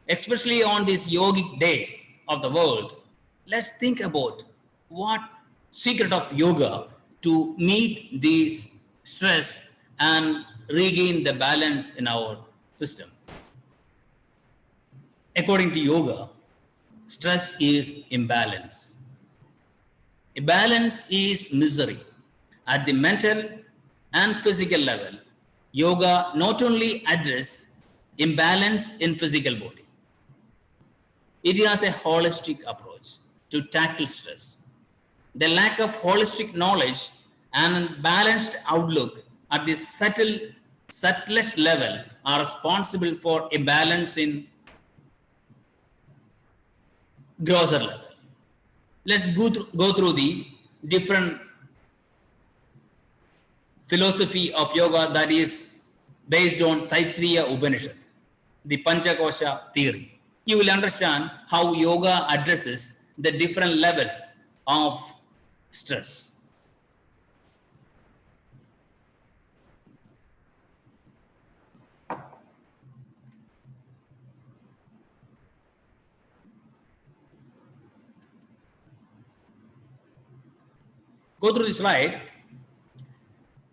Especially on this yogic day of the world, let's think about what secret of yoga to meet this stress and regain the balance in our system. According to yoga, stress is imbalance. Imbalance is misery. At the mental and physical level, yoga not only addresses imbalance in physical body, it has a holistic approach to tackle stress. The lack of holistic knowledge and balanced outlook at the subtlest level are responsible for imbalance in grosser level. Let's go through the different philosophy of yoga that is based on Taittiriya Upanishad, the Panchakosha theory. You will understand how yoga addresses the different levels of stress. Go through this slide.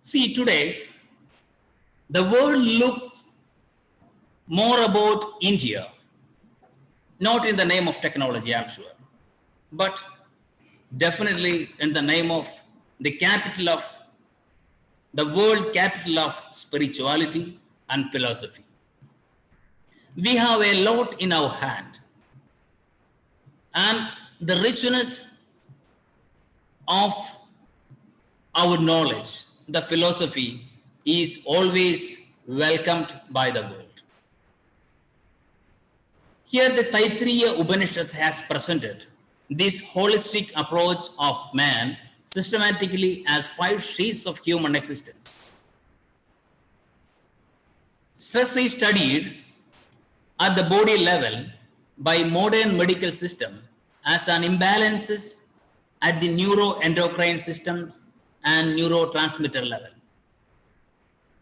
See, today, the world looks more about India, not in the name of technology, I'm sure, but definitely in the name of the capital of the world capital of spirituality and philosophy. We have a lot in our hand, and the richness of our knowledge, the philosophy, is always welcomed by the world. Here the Taittiriya Upanishad has presented this holistic approach of man systematically as 5 shades of human existence. Stress is studied at the body level by modern medical system as an imbalances at the neuroendocrine systems and neurotransmitter level.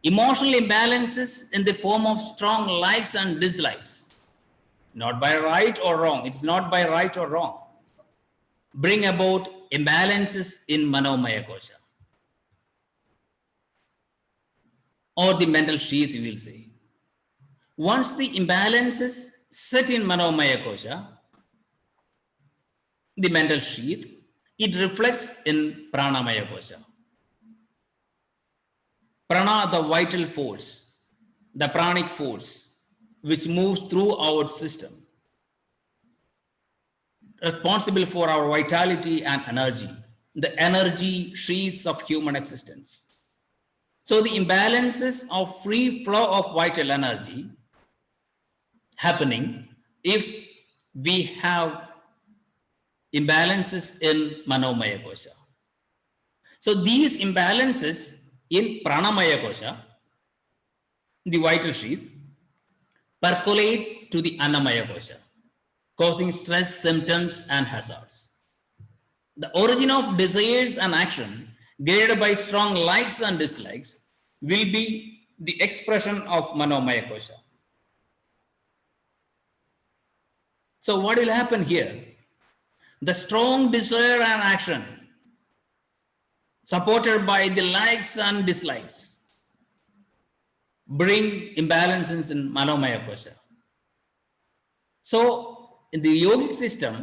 Emotional imbalances in the form of strong likes and dislikes, not by right or wrong, it's not by right or wrong, bring about imbalances in Manomaya Kosha, or the mental sheath, you will say. Once the imbalances set in Manomaya Kosha, the mental sheath, it reflects in Pranamaya Kosha. Prana, the vital force, the pranic force, which moves through our system, responsible for our vitality and energy, the energy sheaths of human existence. So the imbalances of free flow of vital energy happening if we have imbalances in Manomaya Kosha. So these imbalances in Pranamaya Kosha, the vital sheath, percolate to the Annamaya Kosha, causing stress, symptoms, and hazards. The origin of desires and action, guided by strong likes and dislikes, will be the expression of Manomaya Kosha. So what will happen here? The strong desire and action, supported by the likes and dislikes, bring imbalances in Manomaya Kosha. So the yogic system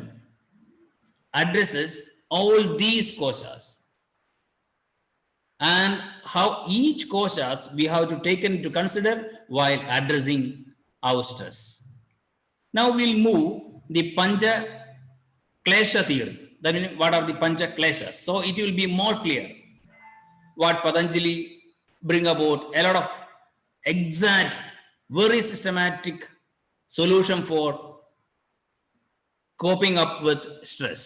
addresses all these koshas and how each koshas we have to take into consider while addressing our stress. Now we'll move the Pancha Klesha theory. That means what are the Pancha Kleshas? So it will be more clear what Patanjali bring about a lot of exact, very systematic solution for coping up with stress.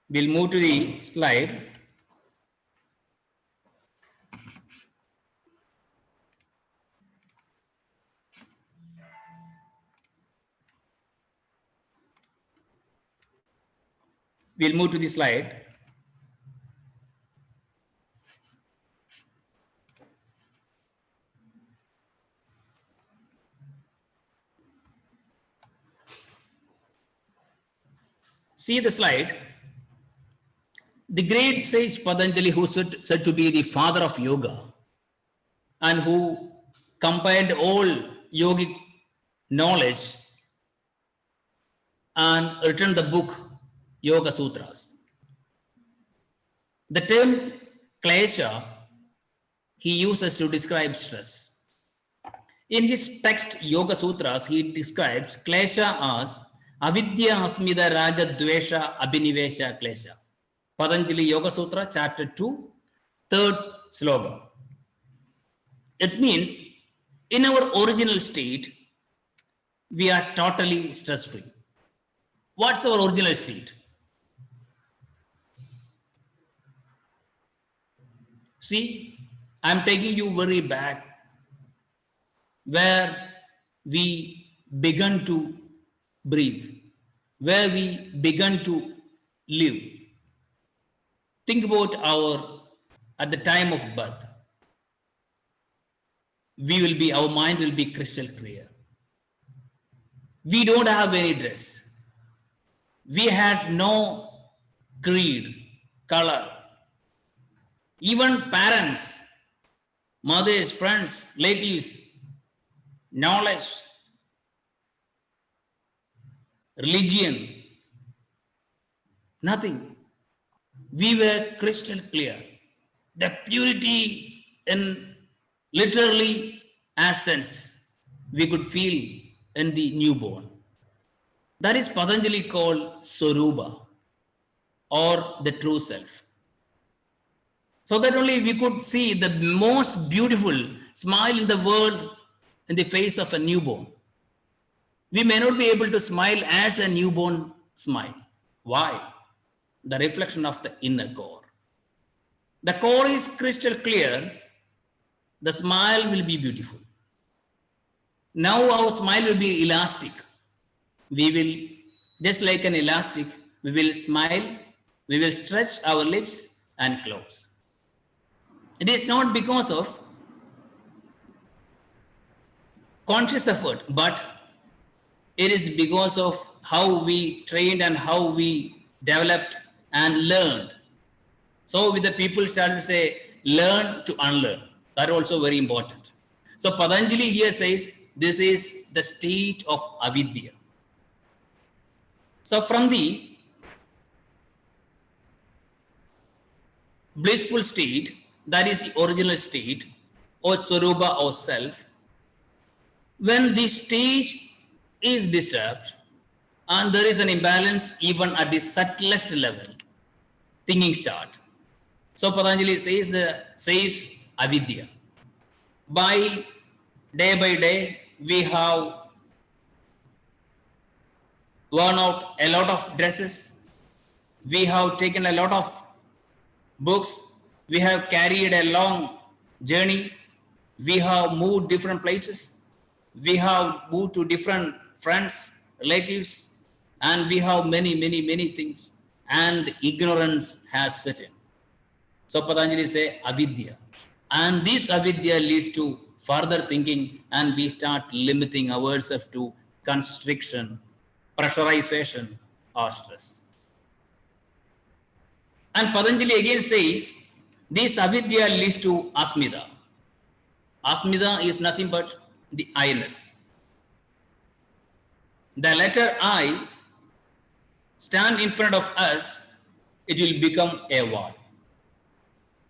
We'll move to the slide. We'll move to the slide. See the slide. The great sage Patanjali, who said to be the father of yoga and who compiled all yogic knowledge and written the book Yoga Sutras. The term klesha he uses to describe stress. In his text Yoga Sutras, he describes klesha as avidya asmida raga dvesha abhinivesha klesha. Patanjali Yoga Sutra, chapter 2, third slogan. It means in our original state, we are totally stress-free. What's our original state? See, I'm taking you very back where we began to breathe, where we began to live. Think about at the time of birth. Our mind will be crystal clear. We don't have any dress. We had no creed, color. Even parents, mothers, friends, relatives, knowledge, religion, nothing. We were crystal clear. The purity in literally essence we could feel in the newborn. That is Patanjali called Swarupa or the true self. So that only we could see the most beautiful smile in the world in the face of a newborn. We may not be able to smile as a newborn smile. Why? The reflection of the inner core. The core is crystal clear. The smile will be beautiful. Now our smile will be elastic. We will, just like an elastic, we will smile, we will stretch our lips and close. It is not because of conscious effort, but it is because of how we trained and how we developed and learned. So with the people started to say, learn to unlearn. That also very important. So Patanjali here says, this is the state of avidya. So from the blissful state, that is the original state, or Swarupa or self, when the stage is disturbed and there is an imbalance even at the subtlest level, thinking start. So Patanjali says avidya. By day, we have worn out a lot of dresses. We have taken a lot of books. We have carried a long journey. We have moved different places. We have moved to different friends, relatives, and we have many things. And ignorance has set in. So Patanjali says avidya. And this avidya leads to further thinking, and we start limiting ourselves to constriction, pressurization, or stress. And Patanjali again says, this avidya leads to asmita. Asmita is nothing but the I-ness. The letter I stand in front of us, it will become a wall.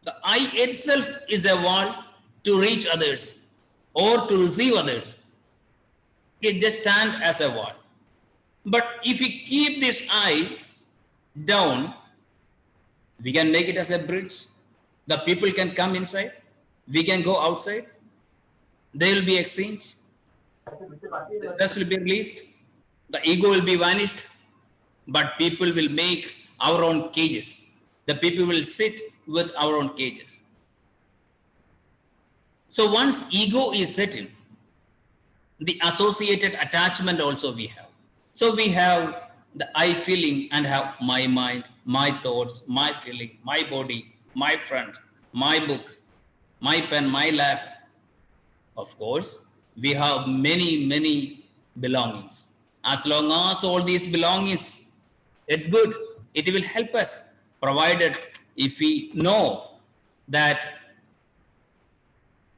The I itself is a wall to reach others or to receive others. It just stands as a wall. But if we keep this I down, we can make it as a bridge. The people can come inside. We can go outside. There will be exchange. The stress will be released. The ego will be vanished. But people will make our own cages. The people will sit with our own cages. So once ego is set in, the associated attachment also we have. So we have the I feeling and have my mind, my thoughts, my feeling, my body, my friend, my book, my pen, my lap. Of course, we have many, many belongings. As long as all these belongings, it's good. It will help us, provided if we know that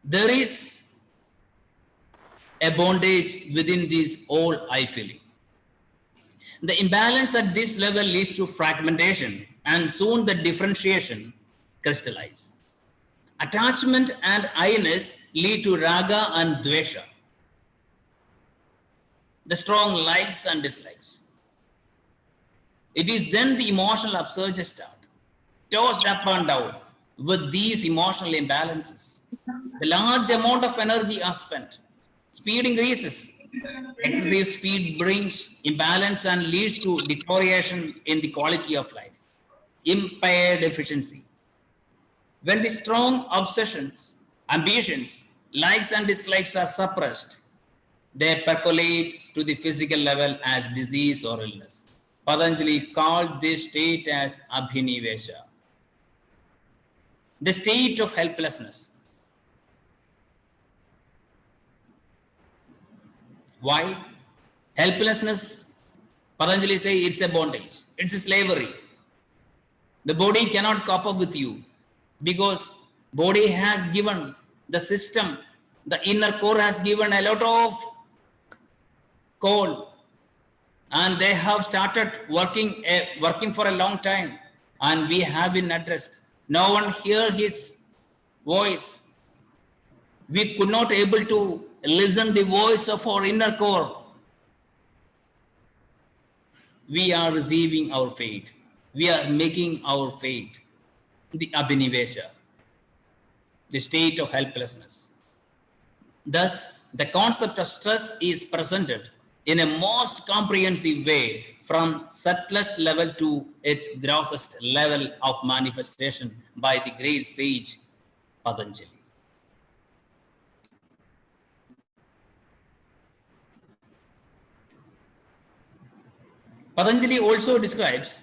there is a bondage within this all I feeling. The imbalance at this level leads to fragmentation, and soon the differentiation crystallize. Attachment and I-ness lead to raga and dvesha, the strong likes and dislikes. It is then the emotional upsurges start, tossed up and down with these emotional imbalances. The large amount of energy are spent. Speed increases. Excessive speed brings imbalance and leads to deterioration in the quality of life, impaired efficiency. When the strong obsessions, ambitions, likes and dislikes are suppressed, they percolate to the physical level as disease or illness. Patanjali called this state as abhinivesha, the state of helplessness. Why? Helplessness, Patanjali says it's a bondage, it's a slavery. The body cannot cope up with you because body has given the system, the inner core has given a lot of coal, and they have started working for a long time, and we have been addressed. No one hear his voice. We could not able to listen the voice of our inner core. We are receiving our fate. We are making our fate, the abhinivesha, the state of helplessness. Thus, the concept of stress is presented in a most comprehensive way from subtlest level to its grossest level of manifestation by the great sage Patanjali. Patanjali also describes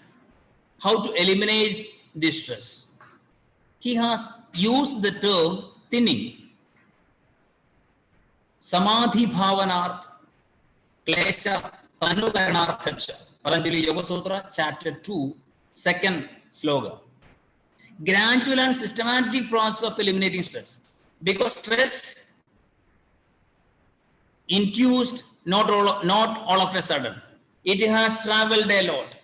how to eliminate this stress. He has used the term thinning. Samadhi bhavanarth, klesha anukaranarthacha. Patanjali Yoga Sutra, chapter 2, second sloga. Gradual and systematic process of eliminating stress. Because stress induced not all of a sudden. It has traveled a lot.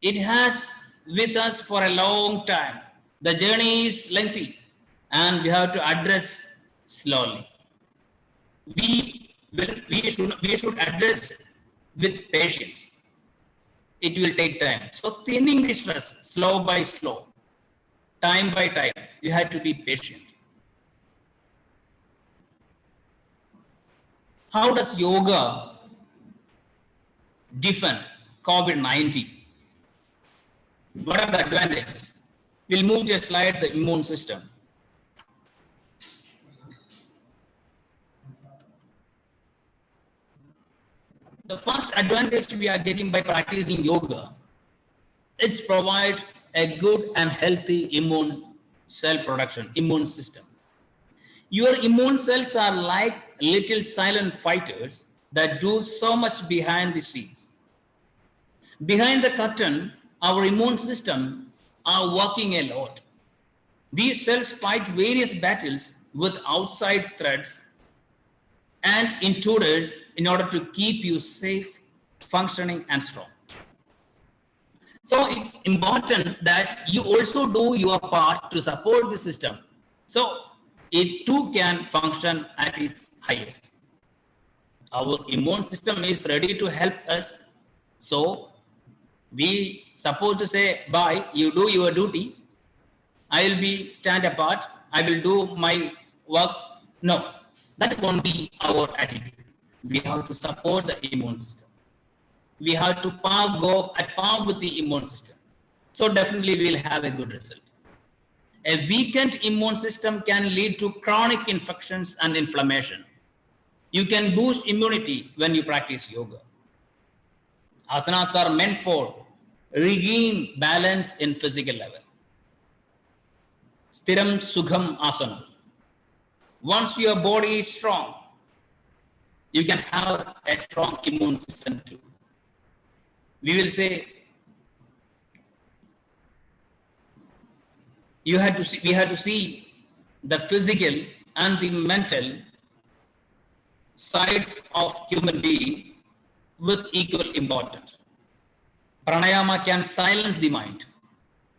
It has with us for a long time. The journey is lengthy and we have to address slowly. We should address with patience. It will take time. So thinning the stress, slow by slow, time by time, you have to be patient. How does yoga defend COVID-19? What are the advantages? We'll move to a slide, the immune system. The first advantage we are getting by practicing yoga is provide a good and healthy immune cell production, immune system. Your immune cells are like little silent fighters that do so much behind the scenes. Behind the curtain, our immune systems are working a lot. These cells fight various battles with outside threats and intruders in order to keep you safe, functioning, and strong. So it's important that you also do your part to support the system, so it too can function at its highest. Our immune system is ready to help us, so we supposed to say, bye, you do your duty, I will be stand apart, I will do my works. No, that won't be our attitude. We have to support the immune system. We have to go at par with the immune system. So definitely we will have a good result. A weakened immune system can lead to chronic infections and inflammation. You can boost immunity when you practice yoga. Asanas are meant for regain balance in physical level. Stiram Sukham Asana. Once your body is strong, you can have a strong immune system too. We will say, we have to see the physical and the mental sides of human being with equal importance. Pranayama can silence the mind.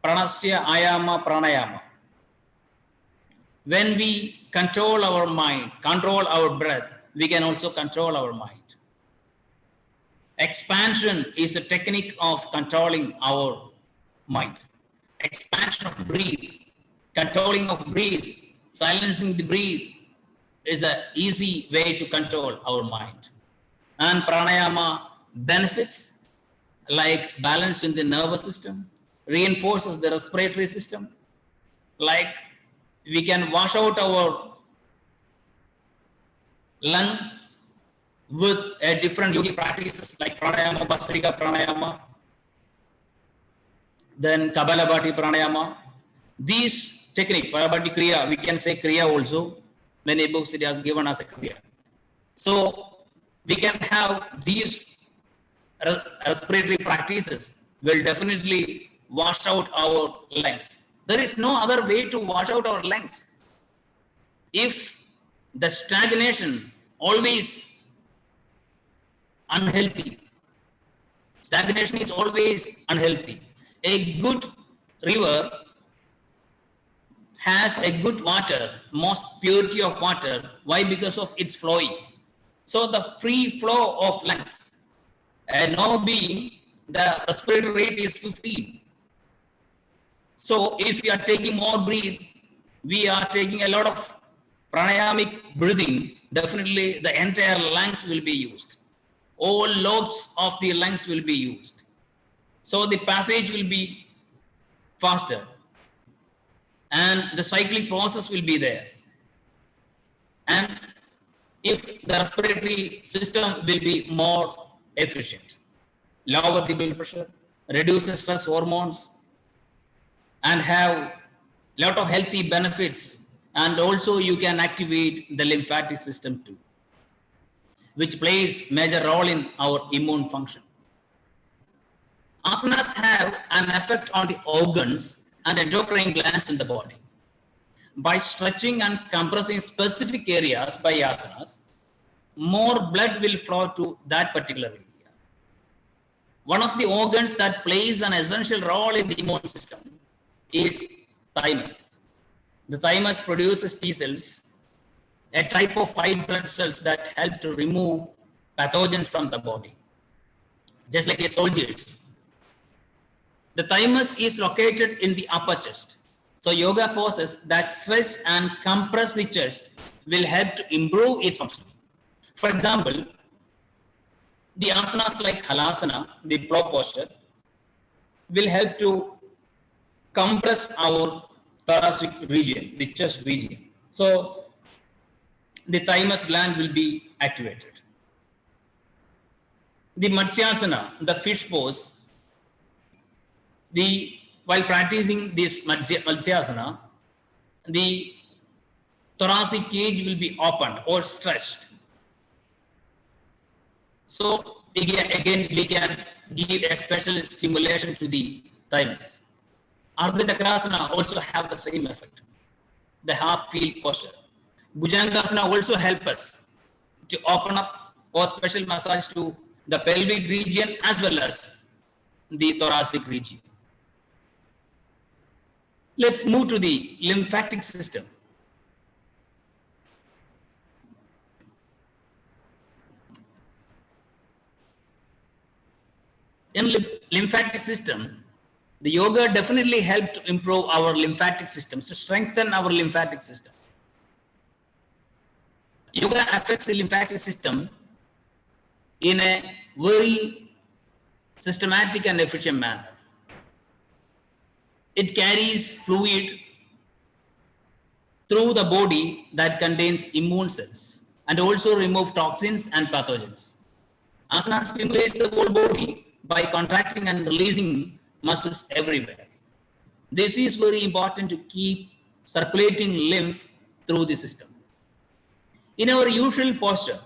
Pranasya ayama pranayama. When we control our mind, control our breath, we can also control our mind. Expansion is a technique of controlling our mind. Expansion of breath, controlling of breath, silencing the breath is an easy way to control our mind. And pranayama benefits like balance in the nervous system, reinforces the respiratory system, like we can wash out our lungs with a different yogic practices like pranayama, Bhastrika pranayama, then Kapalabhati pranayama. These technique, Kapalabhati kriya, we can say kriya also. Many books it has given us a kriya. So we can have these respiratory practices will definitely wash out our lungs. There is no other way to wash out our lungs. If the stagnation always unhealthy, stagnation is always unhealthy. A good river has a good water, most purity of water. Why? Because of its flowing. So the free flow of lungs. And now being the respiratory rate is 15. So if we are taking more breath, we are taking a lot of pranayamic breathing, definitely the entire lungs will be used. All lobes of the lungs will be used. So the passage will be faster and the cyclic process will be there. And if the respiratory system will be more efficient, lower the blood pressure, reduces stress hormones, and have lot of healthy benefits. And also you can activate the lymphatic system too, which plays major role in our immune function. Asanas have an effect on the organs and endocrine glands in the body. By stretching and compressing specific areas by asanas, more blood will flow to that particular area. One of the organs that plays an essential role in the immune system is thymus. The thymus produces T cells, a type of white blood cells that help to remove pathogens from the body, just like a soldier's. The thymus is located in the upper chest. So yoga poses that stretch and compress the chest will help to improve its function. For example, the asanas like halasana, the plow posture, will help to compress our thoracic region, the chest region. So the thymus gland will be activated. The Matsyasana, the fish pose, while practicing this Matsyasana, the thoracic cage will be opened or stretched. So again, we can give a special stimulation to the thymus. Ardha Chakrasana also have the same effect, the half field posture. Bhujangasana also help us to open up or special massage to the pelvic region as well as the thoracic region. Let's move to the lymphatic system. In lymphatic system, the yoga definitely helped to improve our lymphatic systems, to strengthen our lymphatic system. Yoga affects the lymphatic system in a very systematic and efficient manner. It carries fluid through the body that contains immune cells and also remove toxins and pathogens. Asana stimulates the whole body by contracting and releasing muscles everywhere. This is very important to keep circulating lymph through the system. In our usual posture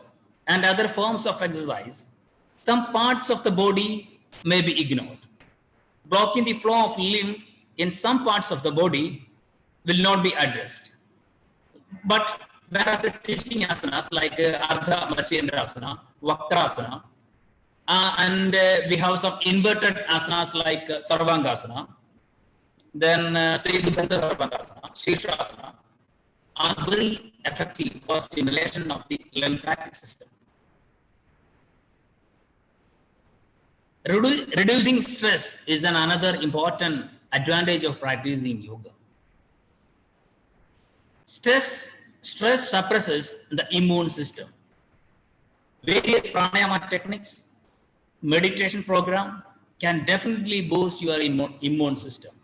and other forms of exercise, some parts of the body may be ignored. Blocking the flow of lymph in some parts of the body will not be addressed. But there are teaching asanas like Ardha Matsyendrasana Asana, Vakrasana, and we have some inverted asanas like Sarvangasana, then Sridubandha Sarvangasana, Shirshasana, are very effective for stimulation of the lymphatic system. Reducing stress is another important advantage of practicing yoga. Stress suppresses the immune system. Various pranayama techniques, meditation program can definitely boost your immune system.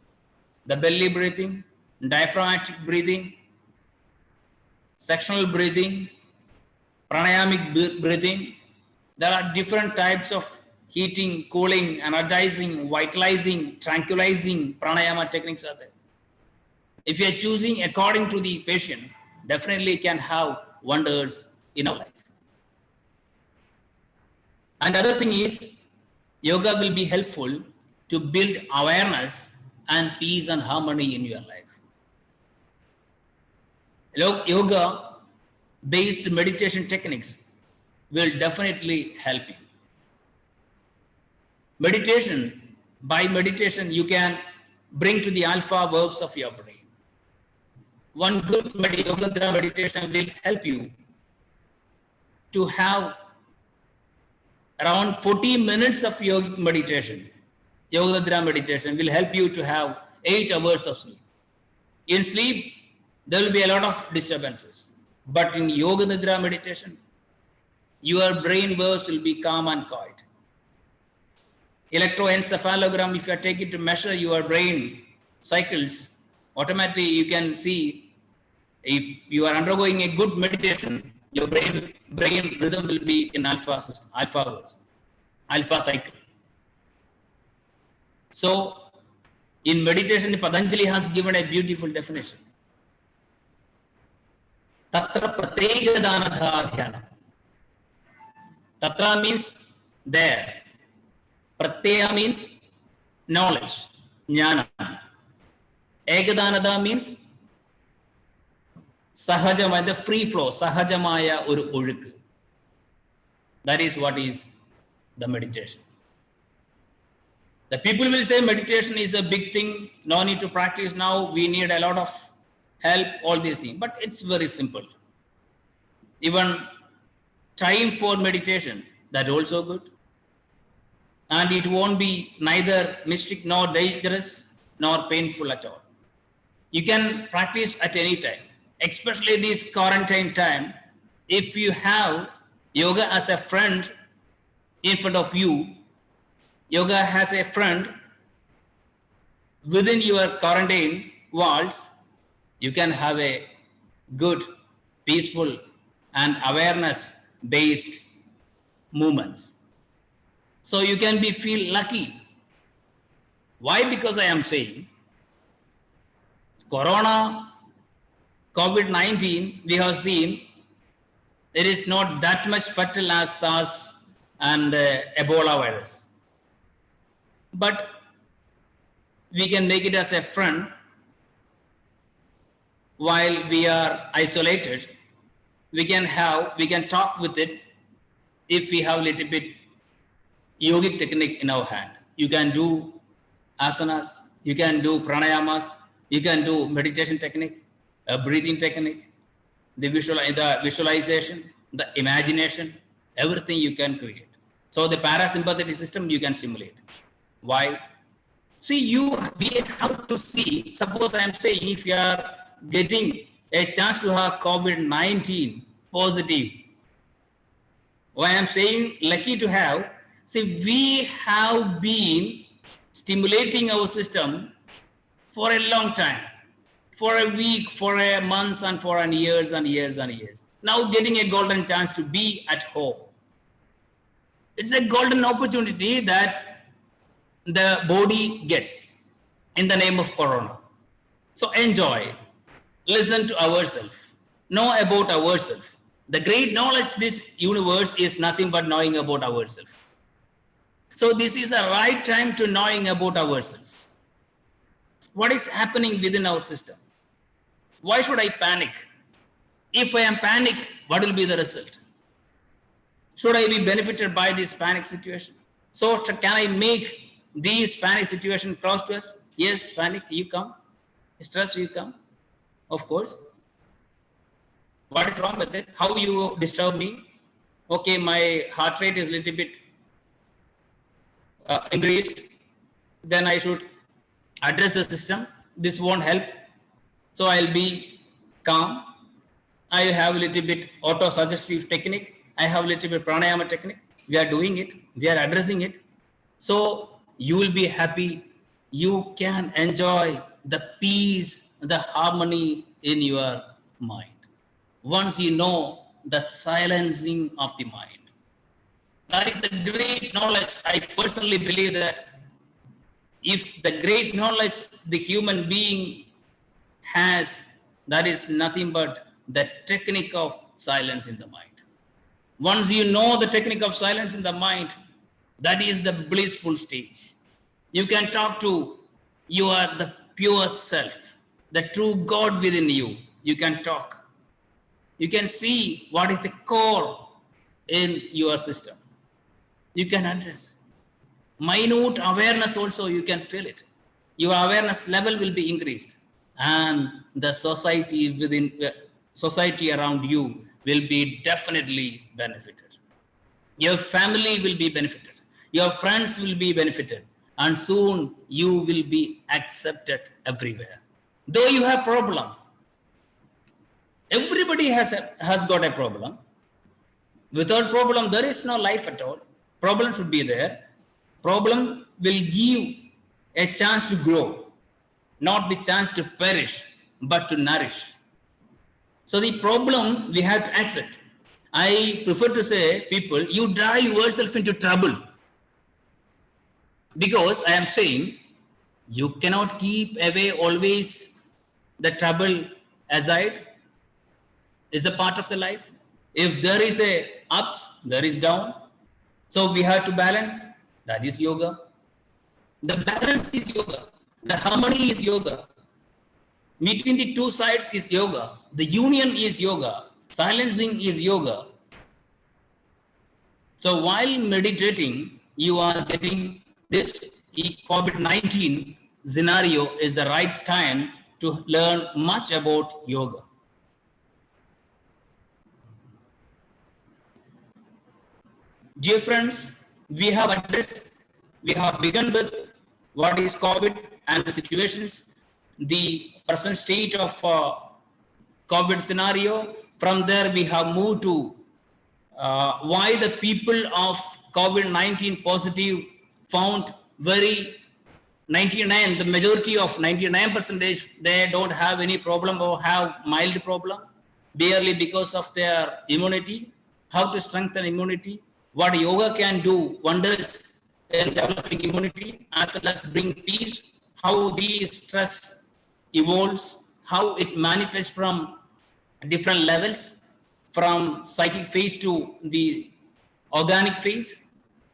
The belly breathing, diaphragmatic breathing, sectional breathing, pranayamic breathing. There are different types of heating, cooling, energizing, vitalizing, tranquilizing pranayama techniques are there. If you are choosing according to the patient, definitely can have wonders in our life. And other thing is, yoga will be helpful to build awareness and peace and harmony in your life. Yoga based meditation techniques will definitely help you. By meditation, you can bring to the alpha verbs of your brain. One good yoga nidra meditation will help you to have around 40 minutes of yogic meditation. Yoga nidra meditation will help you to have 8 hours of sleep. In sleep, there will be a lot of disturbances. But in yoga nidra meditation, your brain waves will be calm and quiet. Electroencephalogram, if you are taking to measure your brain cycles, automatically you can see if you are undergoing a good meditation, your brain rhythm will be in alpha system, alpha cycle. So in meditation, Patanjali has given a beautiful definition. Tatra prategadanadha dhyana. Tatra means there. Pratyaya means knowledge, jnana. Egadanada means sahajamaya, the free flow, sahajamaya oru olukku. That is what is the meditation. The people will say meditation is a big thing, no need to practice now, we need a lot of help, all these things. But it's very simple. Even time for meditation, that also good. And it won't be neither mystic nor dangerous nor painful at all. You can practice at any time, especially this quarantine time. If you have yoga as a friend in front of you, yoga has a friend within your quarantine walls, you can have a good, peaceful, and awareness-based movements. So you can feel lucky. Why? Because I am saying, COVID-19, we have seen it is not that much fatal as SARS and Ebola virus. But we can make it as a friend while we are isolated we can talk with it if we have a little bit yogic technique in our hand. You can do asanas, you can do pranayamas, you can do meditation technique, a breathing technique, the visualization, the imagination, everything you can create. So the parasympathetic system you can stimulate. Why? See, we have to see, suppose I am saying if you are getting a chance to have COVID-19 positive, why I am saying lucky to have, see, we have been stimulating our system for a long time, for a week, for a month, and for years and years and years. Now getting a golden chance to be at home. It's a golden opportunity that the body gets in the name of Corona. So enjoy, listen to ourselves, know about ourselves. The great knowledge this universe is nothing but knowing about ourselves. So this is the right time to knowing about ourselves. What is happening within our system? Why should I panic? If I am panic, what will be the result? Should I be benefited by this panic situation? So can I make these panic situation close to us? Yes, panic, you come. Stress, you come. Of course. What is wrong with it? How you disturb me? Okay, my heart rate is a little bit increased. Then I should address the system. This won't help. So I'll be calm. I have a little bit auto-suggestive technique. I have a little bit pranayama technique. We are doing it. We are addressing it. So you will be happy. You can enjoy the peace, the harmony in your mind. Once you know the silencing of the mind. That is the great knowledge. I personally believe that if the great knowledge the human being has, that is nothing but the technique of silence in the mind. Once you know the technique of silence in the mind, that is the blissful stage. You can talk to the pure self, the true God within you. You can talk. You can see what is the core in your system. You can address. Minute awareness also, you can feel it. Your awareness level will be increased, and the society around you will be definitely benefited. Your family will be benefited. Your friends will be benefited, and soon you will be accepted everywhere. Though you have problem, everybody has got a problem. Without problem, there is no life at all. Problem should be there. Problem will give a chance to grow, not the chance to perish, but to nourish. So the problem we have to accept. I prefer to say, people, you drive yourself into trouble. Because I am saying, you cannot keep away always the trouble aside. Is a part of the life. If there is a ups, there is down. So we have to balance. That is yoga. The balance is yoga. The harmony is yoga. Between the two sides is yoga. The union is yoga. Silencing is yoga. So while meditating, you are getting this COVID-19 scenario is the right time to learn much about yoga. Dear friends, we have begun with what is COVID and the situations, the present state of COVID scenario. From there, we have moved to why the people of COVID-19 positive found very 99, the majority of 99%, they don't have any problem or have mild problem, barely because of their immunity. How to strengthen immunity? What yoga can do wonders in developing immunity as well as bring peace, how the stress evolves, how it manifests from different levels, from psychic phase to the organic phase.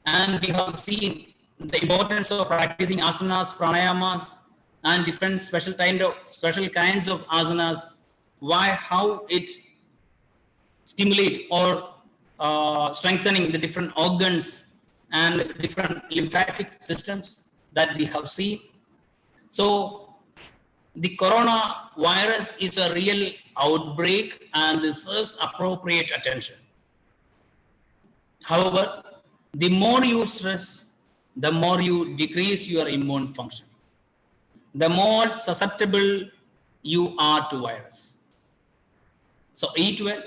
And we have seen the importance of practicing asanas, pranayamas, and different special kinds of asanas, how it stimulate or strengthening the different organs and different lymphatic systems that we have seen. So the coronavirus is a real outbreak and deserves appropriate attention. However, the more you stress, the more you decrease your immune function, the more susceptible you are to virus. So eat well,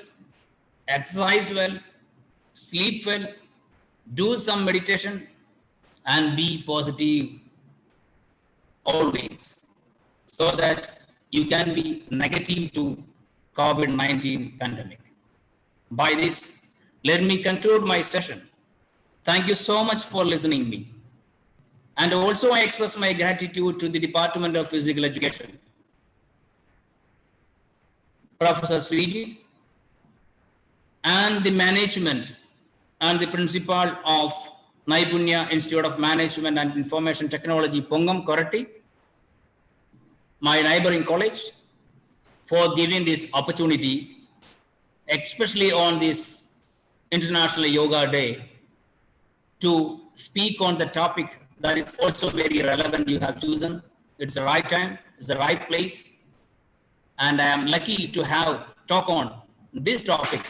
exercise well, sleep well, do some meditation, and be positive always, so that you can be negative to COVID-19 pandemic. By this, let me conclude my session. Thank you so much for listening to me. And also I express my gratitude to the Department of Physical Education, Professor Srijit, and the management and the principal of Naipunya Institute of Management and Information Technology, Pongam, Koratti, my neighboring college, for giving this opportunity, especially on this International Yoga Day, to speak on the topic that is also very relevant you have chosen. It's the right time, it's the right place, and I am lucky to have talk on this topic.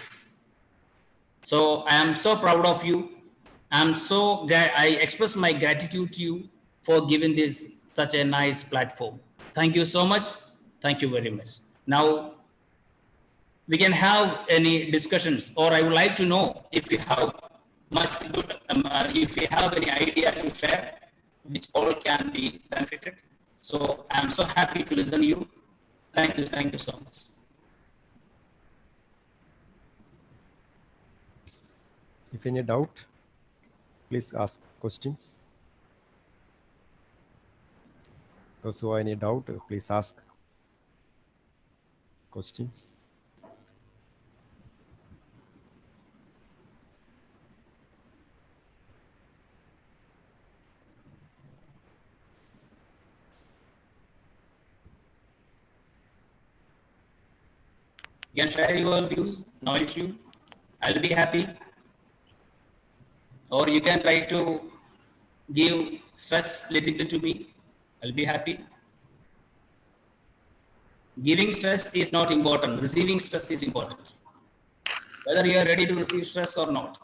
So I am so proud of you. I express my gratitude to you for giving this such a nice platform. Thank you so much. Thank you very much. Now we can have any discussions, or I would like to know if you have much good, if you have any idea to share, which all can be benefited. So I'm so happy to listen to you. Thank you so much. If any doubt, please ask questions. Those who have any doubt, please ask questions. You can share your views, no issue. I'll be happy. Or you can try to give stress little bit to me. I'll be happy. Giving stress is not important. Receiving stress is important. Whether you are ready to receive stress or not.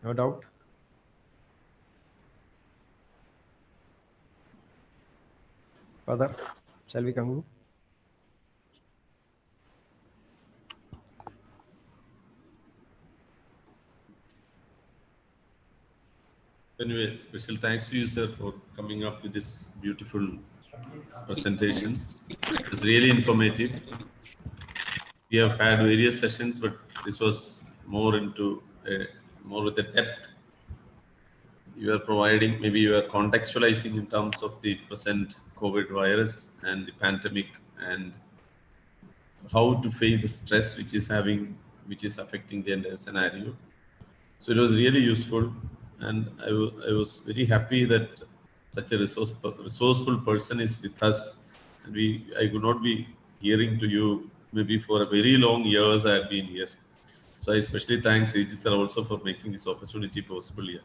No doubt. Father, shall we conclude? Anyway, special thanks to you, sir, for coming up with this beautiful presentation. It was really informative. We have had various sessions, but this was more into more with the depth you are providing. Maybe you are contextualizing in terms of the present COVID virus and the pandemic, and how to face the stress which is affecting the entire scenario. So it was really useful, and I was very happy that such a resourceful person is with us, and I could not be hearing to you maybe for a very long years I have been here. So I especially thank Srijit sir also for making this opportunity possible here.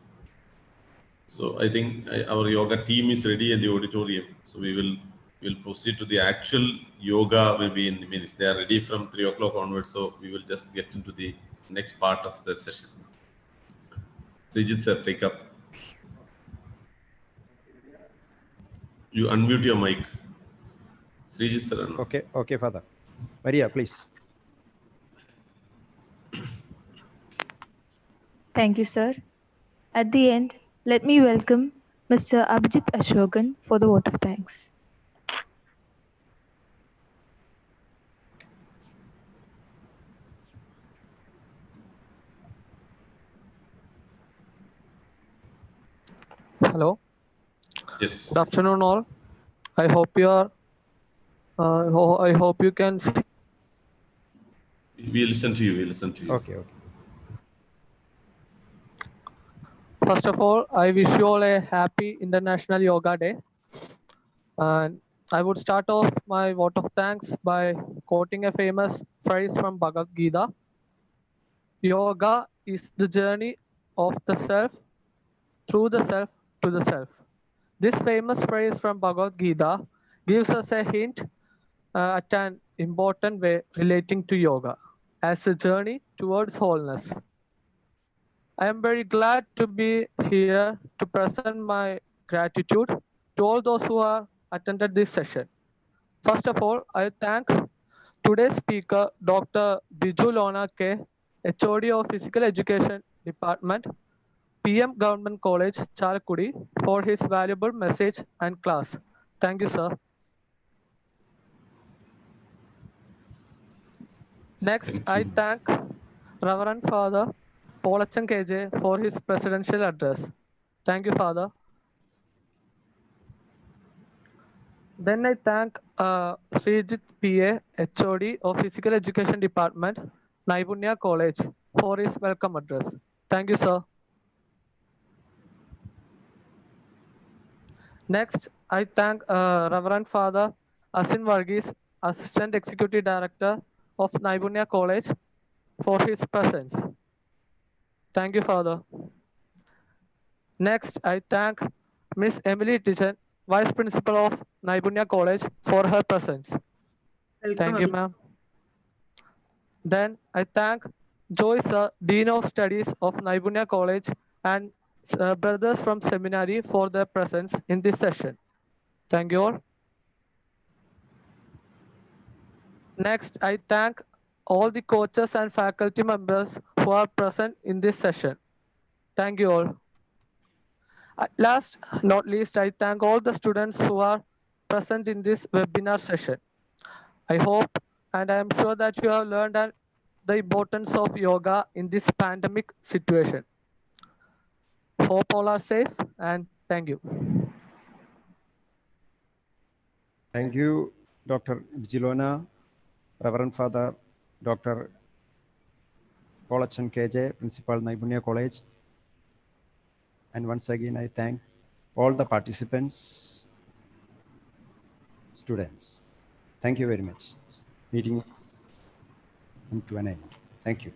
So I think our yoga team is ready in the auditorium. So we'll proceed to the actual yoga maybe in minutes. They are ready from 3 o'clock onwards. So we will just get into the next part of the session. Srijit sir, take up. You unmute your mic. Srijit sir. Okay, Father. Maria, please. Thank you, sir. At the end, let me welcome Mr. Abhijit Ashokan for the vote of thanks. Hello. Yes. Good afternoon, all. I hope you are I hope you can see. We listen to you. We listen to you. Okay, okay. First of all, I wish you all a happy International Yoga Day. And I would start off my vote of thanks by quoting a famous phrase from Bhagavad Gita. Yoga is the journey of the self through the self to the self. This famous phrase from Bhagavad Gita gives us a hint at an important way relating to yoga as a journey towards wholeness. I am very glad to be here to present my gratitude to all those who have attended this session. First of all, I thank today's speaker, Dr. Biju Lona K, HOD of Physical Education Department, PM Government College, Chalakudy, for his valuable message and class. Thank you, sir. Next, Thank I you. thank Reverend Father Polachan KJ for his presidential address. Thank you, Father. Then I thank Srijit PA, HOD of Physical Education Department, Naipunya College, for his welcome address. Thank you, sir. Next, I thank Reverend Father Asin Varghese, Assistant Executive Director of Naipunya College, for his presence. Thank you, Father. Next, I thank Miss Emily Tichen, Vice Principal of Naipunya College, for her presence. Thank you, ma'am. Then I thank Joy Sir, Dean of Studies of Naipunya College, and brothers from seminary for their presence in this session. Thank you all. Next, I thank all the coaches and faculty members who are present in this session. Thank you all. Last not least, I thank all the students who are present in this webinar session. I hope and I am sure that you have learned the importance of yoga in this pandemic situation. Hope all are safe and thank you. Thank you, Dr. Bijilona, Reverend Father Dr. Polachan KJ, Principal Naipunya College. And once again, I thank all the participants, students. Thank you very much. Meeting come to an end. Thank you.